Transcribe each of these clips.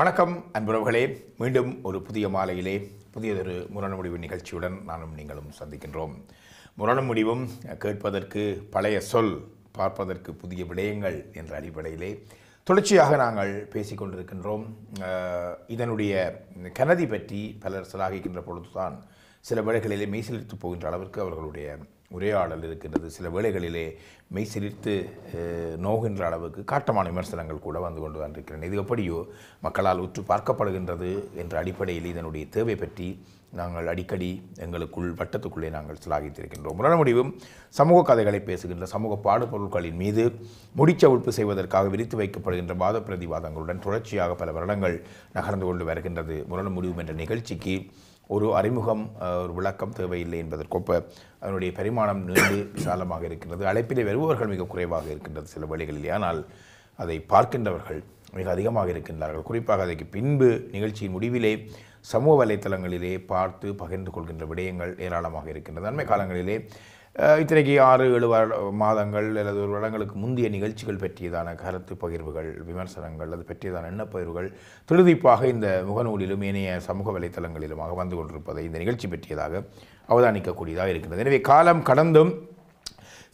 வணக்கம் அன்புறவுகளே, மீண்டும் ஒரு புதிய மாலையிலே புதியதொரு முரண் முடிவு நிகழ்ச்சியுடன் நானும் நீங்களும் சந்திக்கின்றோம். முரண் முடிவும் கேட்பதற்கு பழைய சொல், பார்ப்பதற்கு புதிய விடயங்கள் என்ற அடிப்படையிலே தொடர்ச்சியாக நாங்கள் பேசிக்கொண்டிருக்கின்றோம். இதனுடைய கனதி பற்றி பலர் சிலாகிக்கின்ற பொழுதுதான் சில வேளைகளிலே மெய்சிலிர்த்து போகின்ற அளவிற்கு அவர்களுடைய உரையாடல் இருக்கின்றது. சில வேளைகளிலே மெய்சிலிர்த்து நோகின்ற அளவுக்கு காட்டமான விமர்சனங்கள் கூட வந்து கொண்டு வந்திருக்கிறேன். இது எப்படியோ மக்களால் உற்று பார்க்கப்படுகின்றது என்ற அடிப்படையில் இதனுடைய தேவை பற்றி நாங்கள் அடிக்கடி எங்களுக்குள் வட்டத்துக்குள்ளே நாங்கள் சிலாகித்திருக்கின்றோம். முரண் முடிவும் சமூக கதைகளை பேசுகின்ற சமூக பாடுபொருட்களின் மீது முடிச்சவிழ்ப்பு செய்வதற்காக விரித்து வைக்கப்படுகின்ற வாத பிரதிவாதங்களுடன் தொடர்ச்சியாக பல வருடங்கள் நகர்ந்து கொண்டு வருகின்றது. முரண் முடிவும் என்ற நிகழ்ச்சிக்கு ஒரு அறிமுகம், ஒரு விளக்கம் தேவையில்லை என்பதற்கொப்ப அதனுடைய பரிமாணம் நீண்டு விசாலமாக இருக்கின்றது. அழைப்பிலே வருபவர்கள் மிக குறைவாக இருக்கின்றது சில வழிகளில். ஆனால் அதை பார்க்கின்றவர்கள் மிக அதிகமாக இருக்கின்றார்கள். குறிப்பாக அதற்கு பின்பு நிகழ்ச்சியின் முடிவிலே சமூக வலைத்தளங்களிலே பார்த்து பகிர்ந்து கொள்கின்ற விடயங்கள் ஏராளமாக இருக்கின்றது. அண்மை காலங்களிலே இத்தனைக்கு 6-7 மாதங்கள் அல்லது ஒரு வருடங்களுக்கு முந்தைய நிகழ்ச்சிகள் பற்றியதான கருத்து பகிர்வுகள், விமர்சனங்கள், அது பற்றியதான எண்ணப்பகிர்வுகள் திருதிப்பாக இந்த முகநூலிலும் ஏனைய சமூக வலைத்தளங்களிலுமாக வந்து கொண்டிருப்பதை இந்த நிகழ்ச்சி பற்றியதாக அவதானிக்கக்கூடியதாக இருக்கிறது. எனவே காலம் கடந்தும்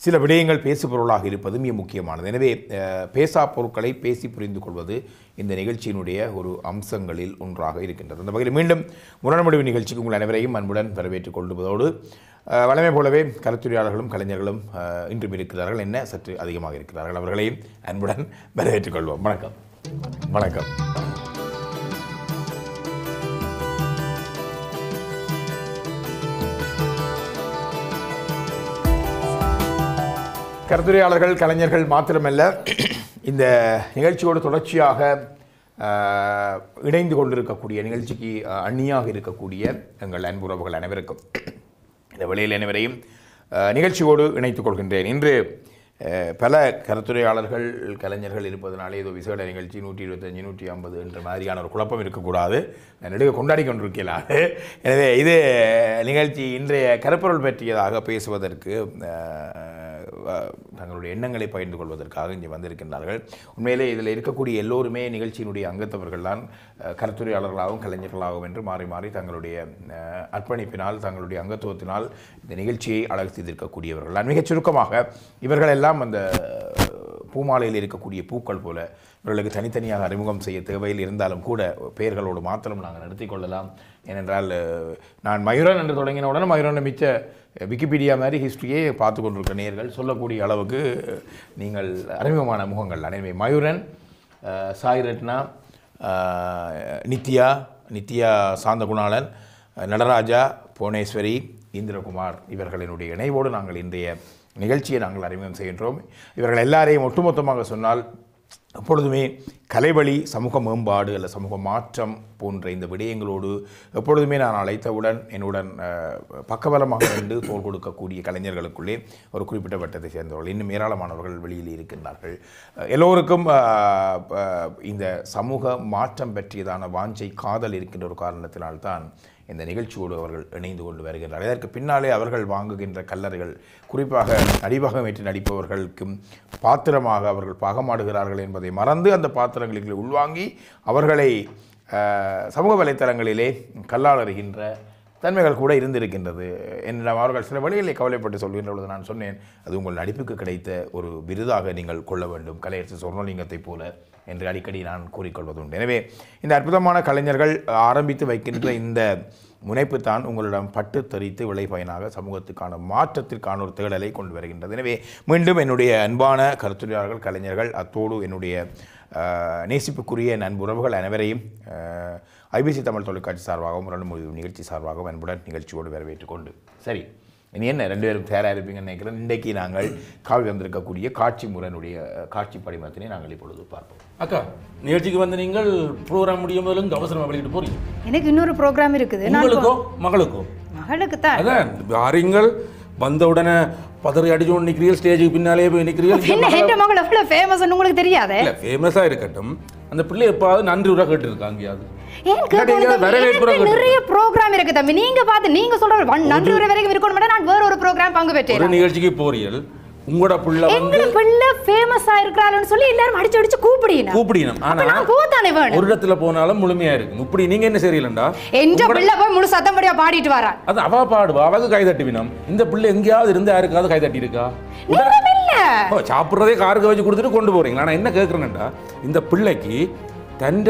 சில விடயங்கள் பேசுபொருளாக இருப்பது மிக முக்கியமானது. எனவே பேசா பொருட்களை பேசி புரிந்து கொள்வது இந்த நிகழ்ச்சியினுடைய ஒரு அம்சங்களில் ஒன்றாக இருக்கின்றது. அந்த வகையில் மீண்டும் முரண் முடிவு நிகழ்ச்சிக்கு உங்கள் அனைவரையும் அன்புடன் வரவேற்றுக் கொள்வதோடு வழமை போலவே கருத்துரையாளர்களும் கலைஞர்களும் இன்றும் இருக்கிறார்கள், என்ன சற்று அதிகமாக இருக்கிறார்கள். அவர்களையும் அன்புடன் வரவேற்றுக் கொள்வோம். வணக்கம். வணக்கம். கருத்துரையாளர்கள் கலைஞர்கள் மாத்திரமல்ல, இந்த நிகழ்ச்சியோடு தொடர்ச்சியாக இணைந்து கொண்டிருக்கக்கூடிய, நிகழ்ச்சிக்கு அந்நியாக இருக்கக்கூடிய எங்கள் அன்புறவுகள் அனைவருக்கும் இந்த வழியில் அனைவரையும் நிகழ்ச்சியோடு இணைத்துக் கொள்கின்றேன். இன்று பல கருத்துரையாளர்கள் கலைஞர்கள் இருப்பதனாலே ஏதோ விசேட நிகழ்ச்சி 125 150 என்ற மாதிரியான ஒரு குழப்பம் இருக்கக்கூடாது, நெடுக கொண்டாடி கொண்டிருக்கிறார். எனவே இது நிகழ்ச்சி இன்றைய கருப்பொருள் பற்றியதாக பேசுவதற்கு தங்களுடைய எண்ணங்களை பகிர்ந்து கொள்வதற்காக இங்கே வந்திருக்கின்றார்கள். உண்மையிலே இதில் இருக்கக்கூடிய எல்லோருமே நிகழ்ச்சியினுடைய அங்கத்தவர்கள் தான், கருத்துரையாளர்களாகவும் கலைஞர்களாகவும் என்று மாறி மாறி தங்களுடைய அர்ப்பணிப்பினால் தங்களுடைய அங்கத்துவத்தினால் இந்த நிகழ்ச்சியை அழகு செய்திருக்கக்கூடியவர்கள் தான். மிகச் சுருக்கமாக இவர்கள் எல்லாம் அந்த பூமாலையில் இருக்கக்கூடிய பூக்கள் போல இவர்களுக்கு தனித்தனியாக அறிமுகம் செய்ய தேவையில் இருந்தாலும் கூட பெயர்களோடு மாத்திரம் நாங்கள் நடத்தி கொள்ளலாம். ஏனென்றால் நான் மயூரன் என்று தொடங்கின உடனே மயூரன் மிச்ச விக்கிபீடியா மாதிரி ஹிஸ்ட்ரியே பார்த்து கொண்டிருக்க நேயர்கள் சொல்லக்கூடிய அளவுக்கு நீங்கள் அறிமுகமான முகங்கள் அனைவரும் மயூரன், சாய் ரத்னா, நித்யா சாந்தகுணாளன், நடராஜா, புவனேஸ்வரி, இந்திரகுமார் இவர்களினுடைய இணைவோடு நாங்கள் இன்றைய நிகழ்ச்சியை நாங்கள் அறிமுகம் செய்கின்றோம். இவர்கள் எல்லாரையும் ஒட்டுமொத்தமாக சொன்னால் எப்பொழுதுமே கலைவழி சமூக மேம்பாடு அல்ல சமூக மாற்றம் போன்ற இந்த விடயங்களோடு எப்பொழுதுமே நான் அழைத்தவுடன் என்னுடன் பக்கபலமாக நின்று தோள் கொடுக்கக்கூடிய கலைஞர்களுக்குள்ளே ஒரு குறிப்பிட்ட வட்டத்தை சேர்ந்தவர்கள் இன்னும் ஏராளமானவர்கள் வெளியில் இருக்கின்றார்கள். எல்லோருக்கும் இந்த சமூக மாற்றம் பற்றியதான வாஞ்சை, காதல் இருக்கின்ற ஒரு காரணத்தினால்தான் இந்த நிகழ்ச்சியோடு அவர்கள் இணைந்து கொண்டு வருகின்றனர். இதற்கு பின்னாலே அவர்கள் வாங்குகின்ற கல்லறைகள், குறிப்பாக அடிபாகம் ஏற்று நடிப்பவர்களுக்கும் பாத்திரமாக அவர்கள் பாகமாடுகிறார்கள் என்பதை மறந்து அந்த பாத்திரங்களுக்கு உள்வாங்கி அவர்களை சமூக வலைத்தளங்களிலே கல்லாளறுகின்ற தன்மைகள் கூட இருந்திருக்கின்றது. என்னிடம் அவர்கள் சில வழிகளை கவலைப்பட்டு சொல்கின்ற பொழுது நான் சொன்னேன், அது உங்கள் நடிப்புக்கு கிடைத்த ஒரு விருதாக நீங்கள் கொள்ள வேண்டும், கலையரசு சொர்ணலிங்கத்தை போல என்று அடிக்கடி நான் கூறிக்கொள்வதுண்டு. எனவே இந்த அற்புதமான கலைஞர்கள் ஆரம்பித்து வைக்கின்ற இந்த முனைப்பு தான் உங்களிடம் பட்டு தெரித்து விளைபயனாக சமூகத்துக்கான மாற்றத்திற்கான ஒரு தேடலை கொண்டு வருகின்றது. எனவே மீண்டும் என்னுடைய அன்பான கருத்துரையாளர்கள் கலைஞர்கள், அத்தோடு என்னுடைய நேசிப்புக்குரிய நண்புறவுகள் அனைவரையும் ஐபிசி தமிழ் தொலைக்காட்சி சார்பாகவும் முரண் முடிவு நிகழ்ச்சி சார்பாகவும் அன்புடன் நிகழ்ச்சியோடு வரவேற்றுக் கொண்டு, சரி இனி என்ன 2 பேரும் தயாராக இருப்பீங்கன்னு நினைக்கிறேன். இன்றைக்கு நாங்கள் காவி வந்திருக்கக்கூடிய காட்சி முரனுடைய காட்சி படிமத்தினை நாங்கள் இப்பொழுது பார்ப்போம். அக்கா, நிகழ்ச்சிக்கு வந்து நீங்கள் ப்ரோக்ராம் முடியும் போதும் அவசரமாக வெளியிட்டு போறீங்க. எனக்கு இன்னொரு ப்ரோக்ராம் இருக்குது. உங்களுக்கோ மகளுக்கோ? மகளுக்கு தான். அதான் வாரீங்கள், வந்த உடனே பதறி அடிச்சு நிற்கிறீர்கள், ஸ்டேஜுக்கு பின்னாலே போய் நிற்கிறீர்கள். என் மகள் எவ்வளோ ஃபேமஸ் உங்களுக்கு தெரியாது? இல்லை, ஃபேமஸாக இருக்கட்டும், அந்த பிள்ளை எப்பாவது நன்றி உரை கேட்டுருக்காங்க. நிறைய ப்ரோக்ராம் இருக்கு தம்பி, நீங்க பார்த்து நீங்க சொல்ற நன்றி உரை வரைக்கும் இருக்கணும். நான் வேற ஒரு ப்ரோக்ராம் பங்கு பெற்றேன். ஒரு நிகழ்ச்சிக்கு போறீர்கள், உங்களோட பிள்ளை வந்து பிள்ளை ஃபேமஸா இருக்கறான்னு சொல்லி எல்லாரும் அடிச்சு கூப்பிடணும். ஆனா நான் போதானே வேணும். ஒரு இடத்துல போனாலும் முழுமையா இருக்கு. இப்படி நீங்க என்ன செய்யலண்டா? என்ற பிள்ளை போய் முழு சத்தம்படியா பாடிட்டு வரா. அது அவ பாடுவா, அவக்கு கை தட்டி வினம். இந்த பிள்ளை எங்கேயாவது இருந்து யாருக்காவது கை தட்டி இருக்கா? இல்ல. சாப்பிடுறதே காருக்கு வச்சு கொடுத்துட்டு கொண்டு போறீங்க. ஆனா என்ன கேட்கறேன்டா, இந்த பிள்ளைக்கு தன்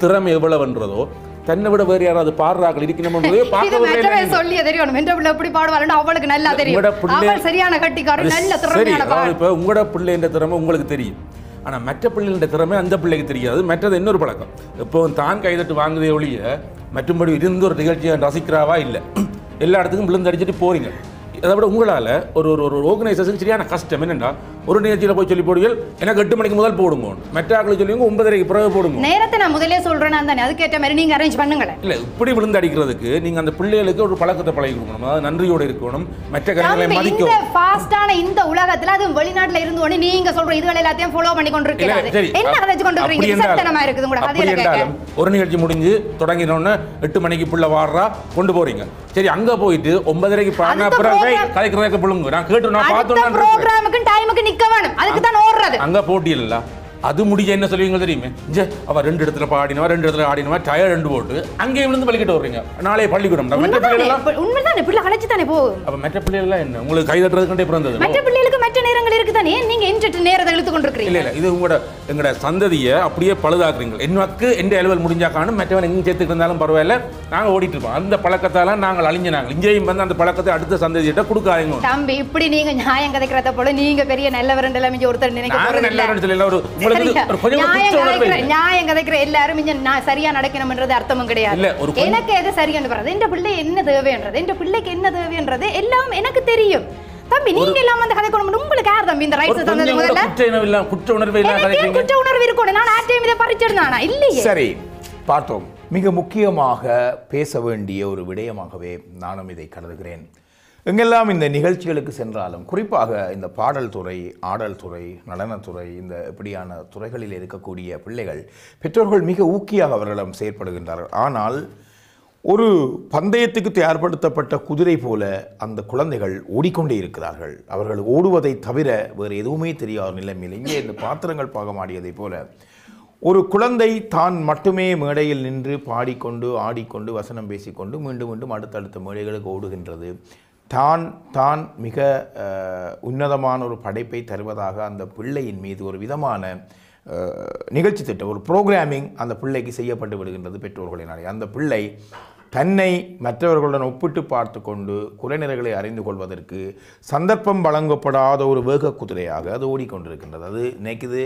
திறமை எவ்வளவுன்றதோ தன்னை விட வேறு யாராவது பாடுறாக்கள் இருக்கணும்ன்றதே பார்க்க சொல்லியே தெரியும். என்ற பிள்ளை எப்படி பாடுவாருன்னு அவளுக்கு நல்லா தெரியும். அவள் சரியான கட்டிக்காரன், நல்ல திறமையான பாடு. இப்போ உங்களோட பிள்ளைன்ற திறமை உங்களுக்கு தெரியும். ஆனா மற்ற பிள்ளைகளோட திறமை அந்த பிள்ளைக்கு தெரியாது. மற்றது இன்னொரு பழக்கம், இப்போ தான் கைதட்டு வாங்குதே ஒழிய மற்றும்படி இருந்து ஒரு நிகழ்ச்சியை ரசிக்கிறாவா இல்லை. எல்லா இடத்துக்கும் விழுந்து அடிச்சுட்டு போறீங்க. அதை விட உங்களால் ஒரு ஒரு ஆர்கனைசேஷன் சரியான கஷ்டம் என்னென்னா, ஒரு நிகழ்ச்சியில் போய் சொல்லி போடுவீங்க எனக்கு 8 மணிக்கு முதல் போடுங்க, மற்ற ஆக்களை சொல்லுவீங்க 9:30க்கு பிறகு போடுங்க. நேரத்தை நான் முதலே சொல்றேன் தானே, அதுக்கேற்ற மாதிரி நீங்க அரேஞ்ச் பண்ணுங்களேன். இல்லை இப்படி விழுந்து அடிக்கிறதுக்கு நீங்கள் அந்த பிள்ளைகளுக்கு ஒரு பழக்கத்தை பழகி கொடுக்கணும். அதாவது நன்றியோடு இருக்கணும், மற்ற கலைகளை மதிக்கணும். இந்த ஃபாஸ்டான இந்த உலகத்துல அது வெளிநாட்டுல இருந்து உடனே நீங்க சொல்ற இதுகள் எல்லாத்தையும் ஃபாலோ பண்ணி கொண்டிருக்கீங்க. என்ன கதைச்சு கொண்டிருக்கீங்க? சத்தனமா இருக்குது கூட. அது என்றாலும் ஒரு நிகழ்ச்சி முடிஞ்சு தொடங்கினோன்னு 8 மணிக்கு பிள்ளை வாடுறா கொண்டு போறீங்க. சரி அங்க போயிட்டு 9:30க்கு பாடினா பிறகு கலைக்கிறதுக்கு பிள்ளைங்க நான் கேட்டு நான் பார்த்தோம் ப்ரோகிராமுக்கு டைமுக்கு நிக்க வேணும். அதுக்கு தான் ஓடுறது. அங்க போட்டி இல்ல. அது முடிஞ்ச என்ன சொல்லுவீங்க தெரியுமே, அவ 2 இடத்துல பாடினவா 2 இடத்துல ஆடினவா டயர் 2 போட்டு அங்கேயே விழுந்து பள்ளிக்கிட்டு வர்றீங்க. நாளை பள்ளிக்கூடம் மற்ற பிள்ளைகள் உண்மைதானே, பிள்ளை அழைச்சு தானே போகும். அப்ப மற்ற பிள்ளைகள் என்ன உங்களுக்கு கை தட்டுறதுக்கே பிறந்தது? மற்ற பிள்ளைகளுக்கு மற்ற நேரங்கள் இருக்குதானே, நீங்க என்ற நேரத்தை இழுத்து கொண்டிருக்கீங்க. இல்ல இது எங்களோட சந்ததியை அப்படியே பழுதாக்குறீங்க. என்னக்கு எந்த அலுவல் முடிஞ்சா காணும், மற்றவன் எங்க சேர்த்துட்டு இருந்தாலும் பரவாயில்ல, நாங்க ஓடிட்டு இருப்போம். அந்த பழக்கத்தால நாங்கள் அழிஞ்சினாங்க. இங்கேயும் வந்து அந்த பழக்கத்தை அடுத்த சந்ததியிட்ட கொடுக்காதீங்க. தம்பி இப்படி நீங்க நியாயம் கதைக்கிறத போல நீங்க பெரிய நல்லவர் ஒருத்தர் நினைக்க நியாயம் கதைக்கிற எல்லாரும் சரியா நடக்கணும்ன்றது அர்த்தமும் கிடையாது. எனக்கு எது சரியானது, என் பிள்ளை என்ன தேவைன்றது, என் பிள்ளைக்கு என்ன தேவைன்றது எல்லாம் எனக்கு தெரியும். தம்பி நீங்க எல்லாம் வந்து கதை கொண்டு உங்களுக்கு யார் தம்பி இந்த ரைட்ஸ் தந்தது? முதல்ல குற்ற உணர்வு இருக்கும். நான் ஆட்டையும் இதை பறிச்சிருந்தானா இல்லையே. சரி பார்த்தோம். மிக முக்கியமாக பேச வேண்டிய ஒரு விடயமாகவே நானும் இதை கருதுகிறேன். எங்கெல்லாம் இந்த நிகழ்ச்சிகளுக்கு சென்றாலும், குறிப்பாக இந்த பாடல் துறை, ஆடல் துறை, நடனத்துறை, இந்த இப்படியான துறைகளில் இருக்கக்கூடிய பிள்ளைகள் பெற்றோர்கள் மிக ஊக்கியாக அவர்களிடம் செயற்படுகின்றார்கள். ஆனால் ஒரு பந்தயத்துக்கு தயார்படுத்தப்பட்ட குதிரை போல அந்த குழந்தைகள் ஓடிக்கொண்டே இருக்கிறார்கள். அவர்கள் ஓடுவதை தவிர வேறு எதுவுமே தெரியாத நிலைமையில் இங்கே இந்த பாத்திரங்கள் பாகமாடியதை போல ஒரு குழந்தை தான் மட்டுமே மேடையில் நின்று பாடிக்கொண்டு ஆடிக்கொண்டு வசனம் பேசிக்கொண்டு மீண்டும் மீண்டும் அடுத்தடுத்த மேடைகளுக்கு ஓடுகின்றது. தான் மிக உன்னதமான ஒரு படைப்பை தருவதாக அந்த பிள்ளையின் மீது ஒரு விதமான நிகழ்ச்சி திட்டம், ஒரு ப்ரோக்ராமிங் அந்த பிள்ளைக்கு செய்யப்பட்டு விடுகின்றது பெற்றோர்களினாலே. அந்த பிள்ளை தன்னை மற்றவர்களுடன் ஒப்பிட்டு பார்த்து கொண்டு குறைநிறைகளை அறிந்து கொள்வதற்கு சந்தர்ப்பம் வழங்கப்படாத ஒரு வேக குதிரையாக அது ஓடிக்கொண்டிருக்கின்றது. அது நினைக்குது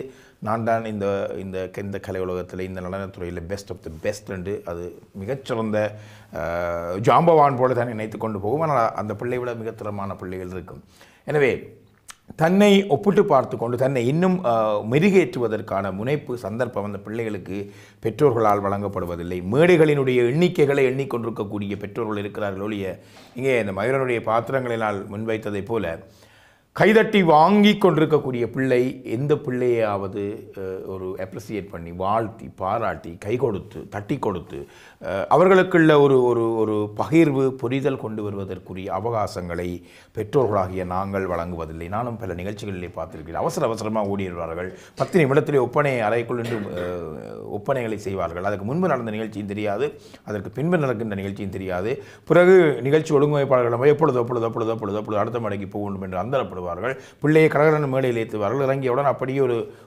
நான் தான் இந்த கலை உலகத்தில் இந்த நடனத்துறையில் பெஸ்ட் ஆஃப் தி பெஸ்ட் என்று அது மிகச்சிறந்த ஜாம்பவான் போல தான் நினைத்து கொண்டு போகும். ஆனால் அந்த பிள்ளை விட மிகத்திறமான பிள்ளைகள் இருக்கும். எனவே தன்னை ஒப்பிட்டு பார்த்து கொண்டு தன்னை இன்னும் மெருகேற்றுவதற்கான முனைப்பு சந்தர்ப்பம் அந்த பிள்ளைகளுக்கு பெற்றோர்களால் வழங்கப்படுவதில்லை. மேடைகளினுடைய எண்ணிக்கைகளை எண்ணிக்கொண்டிருக்கக்கூடிய பெற்றோர்கள் இருக்கிறார்கள் ஒழிய, இங்கே இந்த மயூரனுடைய பாத்திரங்களினால் முன்வைத்ததை போல கைதட்டி வாங்கி கொண்டிருக்கக்கூடிய பிள்ளை எந்த பிள்ளையாவது ஒரு அப்ரிசியேட் பண்ணி வாழ்த்தி பாராட்டி கை கொடுத்து தட்டி கொடுத்து அவர்களுக்குள்ள ஒரு ஒரு ஒரு பகிர்வு புரிதல் கொண்டு வருவதற்குரிய அவகாசங்களை பெற்றோர்களாகிய நாங்கள் வழங்குவதில்லை. நானும் பல நிகழ்ச்சிகளிலே பார்த்திருக்கிறேன். அவசரமாக ஓடிடுவார்கள். 10 நிமிடத்திலே ஒப்பனை அறைக்குள் நின்று ஒப்பனைகளை செய்வார்கள். அதுக்கு முன்பு நடந்த நிகழ்ச்சியும் தெரியாது, அதற்கு பின்பு நடக்கின்ற நிகழ்ச்சியும் தெரியாது. பிறகு நிகழ்ச்சி ஒழுங்கமைப்பாளர்களிடம் எப்பொழுது அடுத்த மடைக்கு போக வேண்டும் என்று அந்தரப்படுவார்கள். பிள்ளையை கடகடன மேடையில் ஏற்றுவார்கள். இறங்கியவுடன் அப்படியே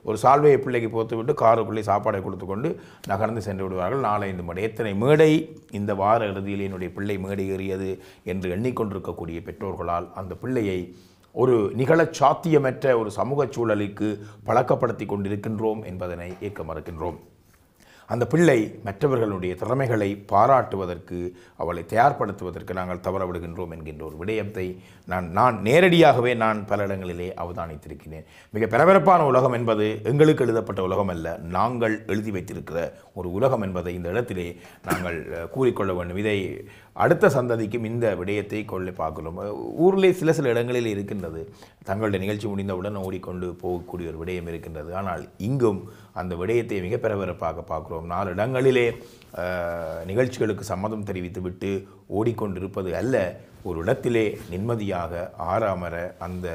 ஒரு சால்வையை பிள்ளைக்கு போத்து விட்டு காருக்குள்ளே சாப்பாடை கொடுத்து கொண்டு நகர்ந்து சென்று விடுவார்கள். 4-5 மணி எத்தனை மேடை இந்த வார இறுதியில் என்னுடைய பிள்ளை மேடை ஏறியது என்று எண்ணிக்கொண்டிருக்கக்கூடிய பெற்றோர்களால் அந்த பிள்ளையை ஒரு நிகழச் சாத்தியமற்ற ஒரு சமூக சூழலுக்கு பழக்கப்படுத்தி கொண்டிருக்கின்றோம் என்பதனை ஏற்க மறுக்கின்றோம். அந்த பிள்ளை மற்றவர்களுடைய திறமைகளை பாராட்டுவதற்கு அவளை தயார்படுத்துவதற்கு நாங்கள் தவற விடுகின்றோம் என்கின்ற ஒரு விடயத்தை நான் நேரடியாகவே பல இடங்களிலே அவதானித்திருக்கிறேன். மிக பரபரப்பான உலகம் என்பது எங்களுக்கு எழுதப்பட்ட உலகம் அல்ல, நாங்கள் எழுதி வைத்திருக்கிற ஒரு உலகம் என்பதை இந்த இடத்திலே நாங்கள் கூறிக்கொள்ள வேண்டும். இதை அடுத்த சந்ததிக்கும் இந்த விடயத்தை கொள்ள பார்க்கிறோம். ஊரிலே சில இடங்களில் இருக்கின்றது, தங்களுடைய நிகழ்ச்சி முடிந்தவுடன் ஓடிக்கொண்டு போகக்கூடிய ஒரு விடயம் இருக்கின்றது. ஆனால் இங்கும் அந்த விடயத்தை மிக பரபரப்பாக பார்க்கிறோம். 4 இடங்களிலே நிகழ்ச்சிகளுக்கு சம்மதம் தெரிவித்து விட்டு ஓடிக்கொண்டிருப்பது அல்ல, ஒரு இடத்திலே நிம்மதியாக ஆறாமர அந்த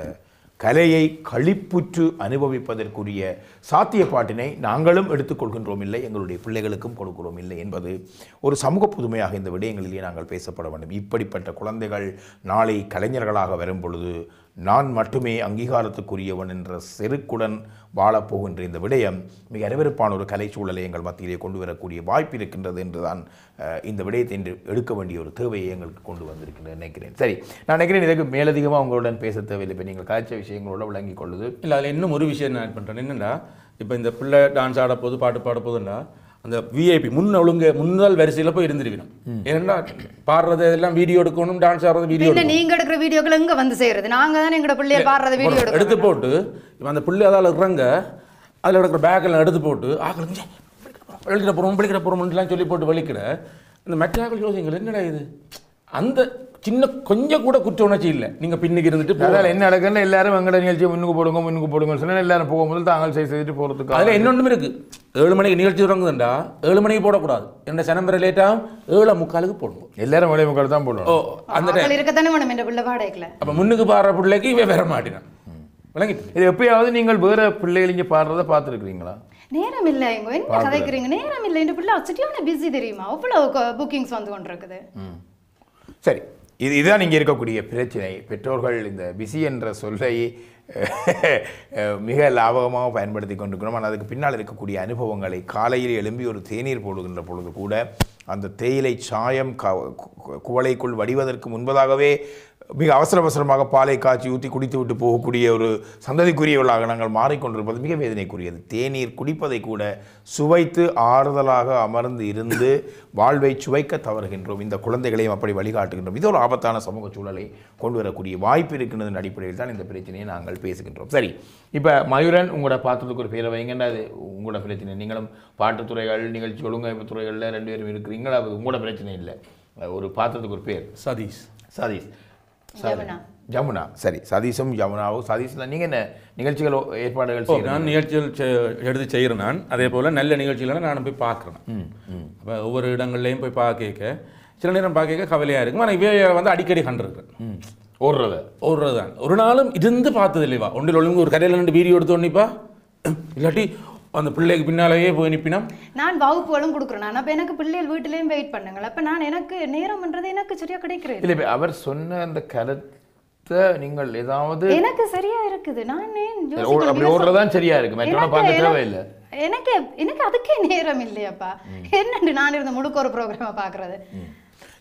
கலையை களிப்புற்று அனுபவிப்பதற்குரிய சாத்தியப்பாட்டினை நாங்களும் எடுத்துக்கொள்கின்றோம் இல்லை, எங்களுடைய பிள்ளைகளுக்கும் கொடுக்கிறோம் இல்லை என்பது ஒரு சமூக புதுமையாக இந்த விடயங்களிலே நாங்கள் பேசப்பட வேண்டும். இப்படிப்பட்ட குழந்தைகள் நாளை கலைஞர்களாக வரும் பொழுது நான் மட்டுமே அங்கீகாரத்துக்குரியவன் என்ற செருக்குடன் வாழப்போகின்ற இந்த விடயம் மிக அருவருப்பான ஒரு கலை சூழலை எங்கள் மத்தியிலே கொண்டு வரக்கூடிய வாய்ப்பு இருக்கின்றது என்றுதான் இந்த விடயத்தை எடுக்க வேண்டிய ஒரு தேவையை எங்களுக்கு கொண்டு வந்திருக்கின்றேன் நினைக்கிறேன். சரி, நான் நினைக்கிறேன் இதுக்கு மேலதிகமாக உங்களுடன் பேச தேவையில்லை. இப்போ நீங்கள் காய்ச்ச விஷயங்களோட விளங்கி கொள்ளுது இல்லை. அதில் இன்னும் ஒரு விஷயம் நான் ஆட் பண்ணுறேன். என்னென்னா, இப்போ இந்த பிள்ளை டான்ஸ் ஆட போது பாட்டு பாட போதுன்னா அந்த விஐபி முன்னாள் வரிசையில் போய் இருந்துருக்கணும். ஏன்னா பாடுறது எல்லாம் வீடியோ எடுக்கணும், டான்ஸ் ஆடுறது வீடியோ. நீங்க எடுக்கிற வீடியோக்கள் எங்க வந்து செய்யறது? நாங்க தான் எங்களோட பிள்ளைய பாடுறத வீடியோ எடுத்து போட்டு இப்போ அந்த பிள்ளை அதால் இறங்க அதில் எடுக்கிற பேக்கெல்லாம் எடுத்து போட்டு ஆக்கள் வெளிக்கிற போகிறோம்லாம் சொல்லி போட்டு வெளிக்கிற இந்த மெட்டாக்கள் யோசிங்கள் என்னடா இது? அந்த சின்ன கொஞ்சம் கூட குற்ற உணர்ச்சி இல்லை. நீங்கள் பின்னுக்கு இருந்துட்டு அதில் என்ன நடக்குன்னு எல்லாரும் எங்கட நிகழ்ச்சியை முன்னுக்கு போடுங்கன்னு சொன்னால் எல்லாரும் போகும்போது தாங்கள் செய்துட்டு போகிறதுக்கு அதில் இன்னொன்றும் இருக்குது. 7 மணிக்கு நிகழ்ச்சி தொடங்குதுண்டா 7 மணிக்கு போடக்கூடாது. என்ன சனம்பரை லேட்டாக 7:45 போடணும். எல்லாரும் 7:45 தான் போடணும். அந்த டைம் இருக்கத்தானே வேணும் இந்த பிள்ளை பாடைக்கல. அப்போ முன்னுக்கு பாடுற பிள்ளைக்கு இவன் வர மாட்டேன் விளங்கிட்டு. இது எப்பயாவது நீங்கள் வேறு பிள்ளைகள் இங்கே பாடுறதை பார்த்துருக்குறீங்களா? நேரம் இல்லை. எங்க என்ன கதைக்கிறீங்க? நேரம் இல்லை. இந்த பிள்ளை சரியான பிஸி தெரியுமா? அவ்வளோ புக்கிங்ஸ் வந்து கொண்டு இருக்குது. சரி, இதுதான் இங்கே இருக்கக்கூடிய பிரச்சனை. பெற்றோர்கள் இந்த பிஸி என்ற சொல்லை மிக லாபகமாக பயன்படுத்தி கொண்டிருக்கிறோம். ஆனால் அதுக்கு பின்னால் இருக்கக்கூடிய அனுபவங்களை காலையில் எழும்பி ஒரு தேநீர் போடுகின்ற பொழுது கூட அந்த தேயிலை சாயம் குவளைக்குள் வடிவதற்கு முன்பதாகவே மிக அவசரமாக பாலை காய்ச்சி ஊற்றி குடித்து விட்டு போகக்கூடிய ஒரு சந்ததிக்குரியவர்களாக நாங்கள் மாறிக்கொண்டிருப்பது மிக வேதனைக்குரியது. தேநீர் குடிப்பதை கூட சுவைத்து ஆறுதலாக அமர்ந்து இருந்து வாழ்வை சுவைக்க தவறுகின்றோம். இந்த குழந்தைகளையும் அப்படி வழிகாட்டுகின்றோம். இது ஒரு ஆபத்தான சமூக சூழலை கொண்டு வரக்கூடிய வாய்ப்பு இருக்கின்றதன் அடிப்படையில் தான் இந்த பிரச்சனையை நாங்கள் பேசுகின்றோம். சரி, இப்போ மயூரன் உங்களோட பாத்திரத்துக்கு ஒரு பேரை வைங்கன்னா அது உங்களோட பிரச்சனை. நீங்களும் பாட்டுத்துறைகள் நிகழ்ச்சி ஒழுங்கமைப்பு துறைகளில் 2 பேரும் இருக்கிறீங்களா? அது உங்களோட பிரச்சனை இல்லை. ஒரு பாத்திரத்துக்கு ஒரு பேர் சதீஷ். ஜமுனா. சரி, சதீஷும் ஜமுனாவும். சதீஷில் நீங்கள் என்ன நிகழ்ச்சிகள் ஏற்பாடுகள் நான் நிகழ்ச்சிகள் எடுத்து செய்கிறேன். நான் அதே போல் நல்ல நிகழ்ச்சிகளை நான் போய் பார்க்குறேன். அப்போ ஒவ்வொரு இடங்கள்லையும் போய் பார்க்க சில நேரம் பார்க்க கவலையாக இருக்கும். ஆனால் இவைய வந்து அடிக்கடி கண்டிருக்கிறேன். ஓடுறது தான் ஒரு நாளும் இருந்து பார்த்தது இல்லைவா? ஒன்றில் ஒழுங்கு ஒரு கரையில் 2 வீடியோ எடுத்து ஒன்றிப்பா, இல்லாட்டி அந்த பிள்ளைக்கு பின்னாலேயே போய் நிற்பினா. நான் வகுப்புகளும் கொடுக்குறேன். அப்போ எனக்கு பிள்ளைகள் வீட்டிலையும் வெயிட் பண்ணுங்கள். அப்போ நான் எனக்கு நேரம் பண்ணுறது எனக்கு சரியா கிடைக்கிறது இல்லை. அவர் சொன்ன அந்த கருத்தை நீங்கள் ஏதாவது எனக்கு சரியா இருக்குது. நான் ஓடுறதான் சரியா இருக்கு, மற்றவனை பார்க்க தேவையில்லை. எனக்கு அதுக்கே நேரம் இல்லையாப்பா. என்னண்டு நான் இருந்த முழுக்க ஒரு ப்ரோக்ராமை பார்க்குறது.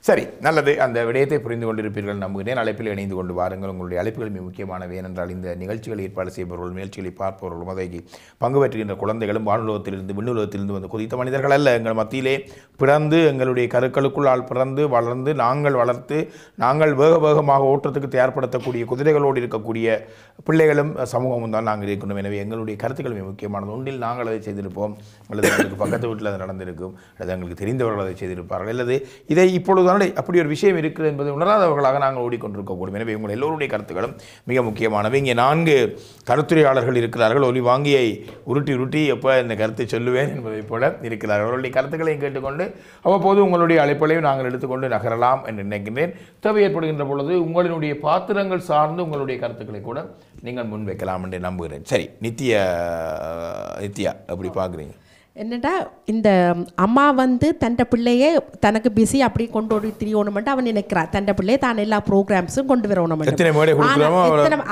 சரி, நல்லது. அந்த விடயத்தை புரிந்து கொண்டிருப்பீர்கள் நம்புகிறேன். அழைப்பில் இணைந்து கொண்டு வாருங்கள். உங்களுடைய அழைப்புகள் மிக முக்கியமானவை. ஏனென்றால் இந்த நிகழ்ச்சிகளை ஏற்பாடு செய்பவர்கள், நிகழ்ச்சிகளை பார்ப்பவர்கள், அதை பங்கு பெற்றுகின்ற குழந்தைகளும் வானுலகத்திலிருந்து விண்ணுலகத்திலிருந்து வந்து குதித்த மனிதர்கள் அல்ல. எங்கள் மத்தியிலே பிறந்து எங்களுடைய கருக்களுக்குள் பிறந்து வளர்ந்து நாங்கள் வளர்த்து நாங்கள் வேகமாக ஓட்டத்துக்கு தயார்படுத்தக்கூடிய குதிரைகளோடு இருக்கக்கூடிய பிள்ளைகளும் சமூகமும் தான் நாங்கள் இருக்கணும். எனவே எங்களுடைய கருத்துக்கள் மிக முக்கியமானது. ஒன்றில் நாங்கள் அதை செய்திருப்போம், அல்லது எங்களுக்கு பக்கத்து வீட்டில் அது நடந்திருக்கும், அல்லது எங்களுக்கு தெரிந்தவர்கள் அதை செய்திருப்பார்கள், அல்லது இதை இப்பொழுது அப்படி ஒரு விஷயம் இருக்குது என்பதை உணராதவர்களாக நாங்கள் ஓடிக்கொண்டிருக்கக்கூடும். எனவே உங்கள் எல்லோருடைய கருத்துக்களும் மிக முக்கியமானவை. இங்கே 4 கருத்துரையாளர்கள் இருக்கிறார்கள். ஒலி வாங்கியை உருட்டி எப்போ இந்த கருத்தை சொல்லுவேன் என்பதை போல இருக்கிறார்கள். அவர்களுடைய கருத்துக்களையும் கேட்டுக்கொண்டு அவ்வப்போது உங்களுடைய அழைப்புகளையும் நாங்கள் எடுத்துக்கொண்டு நகரலாம் என்று நினைக்கின்றேன். தேவை ஏற்படுகின்ற பொழுது உங்களுடைய பாத்திரங்கள் சார்ந்து உங்களுடைய கருத்துக்களை கூட நீங்கள் முன்வைக்கலாம் என்று நம்புகிறேன். சரி, நித்யா அப்படி பார்க்குறீங்க? என்னடா இந்த அம்மா வந்து தன்னை பிள்ளையே தனக்கு பிஸி அப்படி கொண்டு ஓடி திரியணுமெண்ட்டு அவன் நினைக்கிறான். தன்னை பிள்ளையே தான் எல்லா ப்ரோக்ராம்ஸும் கொண்டு வரணும்.